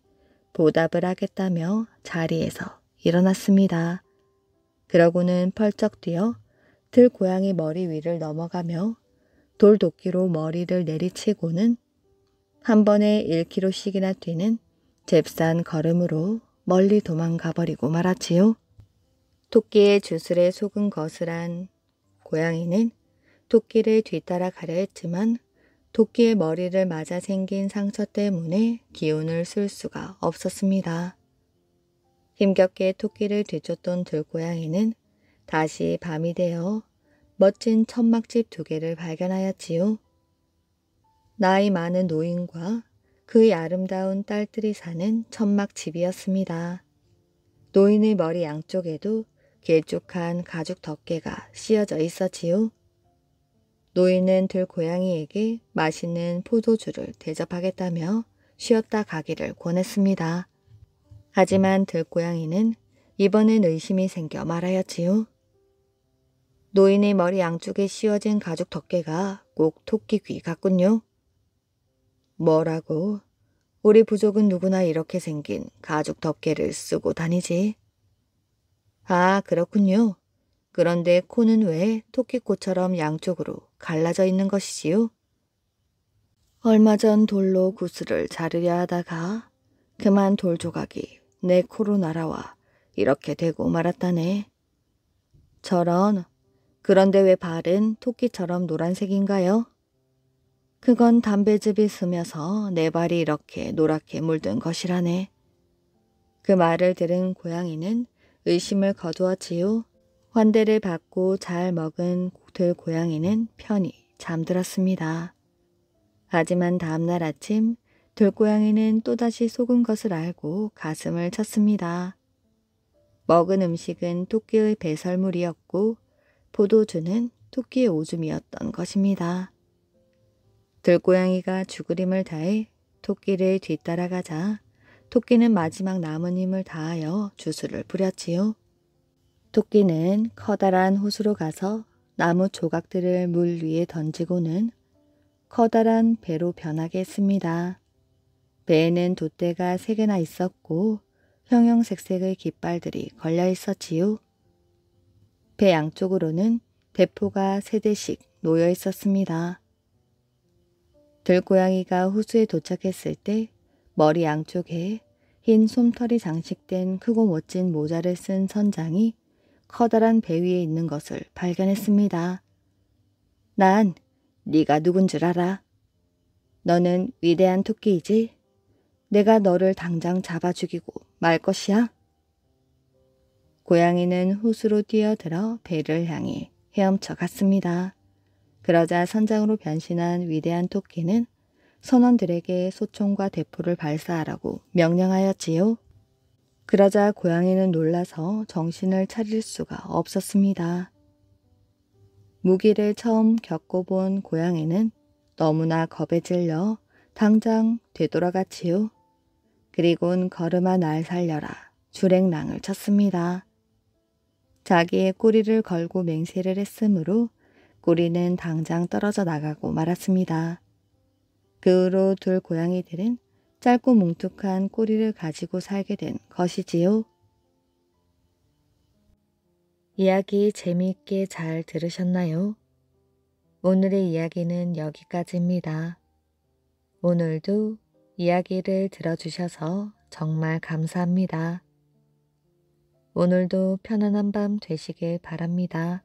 보답을 하겠다며 자리에서 일어났습니다. 그러고는 펄쩍 뛰어 들고양이 머리 위를 넘어가며 돌도끼로 머리를 내리치고는 한 번에 1km씩이나 뛰는 잽싼 걸음으로 멀리 도망가 버리고 말았지요. 토끼의 주술에 속은 거스란 고양이는 토끼를 뒤따라 가려 했지만 토끼의 머리를 맞아 생긴 상처 때문에 기운을 쓸 수가 없었습니다. 힘겹게 토끼를 뒤쫓던 들고양이는 다시 밤이 되어 멋진 천막집 2개를 발견하였지요. 나이 많은 노인과 그의 아름다운 딸들이 사는 천막집이었습니다. 노인의 머리 양쪽에도 길쭉한 가죽 덮개가 씌어져 있었지요. 노인은 들고양이에게 맛있는 포도주를 대접하겠다며 쉬었다 가기를 권했습니다. 하지만 들고양이는 이번엔 의심이 생겨 말하였지요. 노인의 머리 양쪽에 씌워진 가죽 덮개가 꼭 토끼 귀 같군요. 뭐라고? 우리 부족은 누구나 이렇게 생긴 가죽 덮개를 쓰고 다니지. 아, 그렇군요. 그런데 코는 왜 토끼코처럼 양쪽으로 갈라져 있는 것이지요? 얼마 전 돌로 구슬을 자르려 하다가 그만 돌 조각이 내 코로 날아와 이렇게 되고 말았다네. 저런, 그런데 왜 발은 토끼처럼 노란색인가요? 그건 담배즙이 스며서 내 발이 이렇게 노랗게 물든 것이라네. 그 말을 들은 고양이는 의심을 거두었지요. 환대를 받고 잘 먹은 들고양이는 편히 잠들었습니다. 하지만 다음날 아침 들고양이는 또다시 속은 것을 알고 가슴을 쳤습니다. 먹은 음식은 토끼의 배설물이었고 포도주는 토끼의 오줌이었던 것입니다. 들고양이가 죽을 힘을 다해 토끼를 뒤따라가자 토끼는 마지막 남은 힘을 다하여 주술을 부렸지요. 토끼는 커다란 호수로 가서 나무 조각들을 물 위에 던지고는 커다란 배로 변하게 했습니다. 배에는 돛대가 3개나 있었고 형형색색의 깃발들이 걸려 있었지요. 배 양쪽으로는 대포가 3대씩 놓여 있었습니다. 들고양이가 호수에 도착했을 때 머리 양쪽에 흰 솜털이 장식된 크고 멋진 모자를 쓴 선장이 커다란 배 위에 있는 것을 발견했습니다. 난 네가 누군 줄 알아? 너는 위대한 토끼이지? 내가 너를 당장 잡아 죽이고 말 것이야? 고양이는 호수로 뛰어들어 배를 향해 헤엄쳐 갔습니다. 그러자 선장으로 변신한 위대한 토끼는 선원들에게 소총과 대포를 발사하라고 명령하였지요. 그러자 고양이는 놀라서 정신을 차릴 수가 없었습니다. 무기를 처음 겪어본 고양이는 너무나 겁에 질려 당장 되돌아갔지요. 그리곤 걸음아 날 살려라 주랭랑을 쳤습니다. 자기의 꼬리를 걸고 맹세를 했으므로 꼬리는 당장 떨어져 나가고 말았습니다. 그 후로 둘 고양이들은 짧고 뭉툭한 꼬리를 가지고 살게 된 것이지요. 이야기 재미있게 잘 들으셨나요? 오늘의 이야기는 여기까지입니다. 오늘도 이야기를 들어주셔서 정말 감사합니다. 오늘도 편안한 밤 되시길 바랍니다.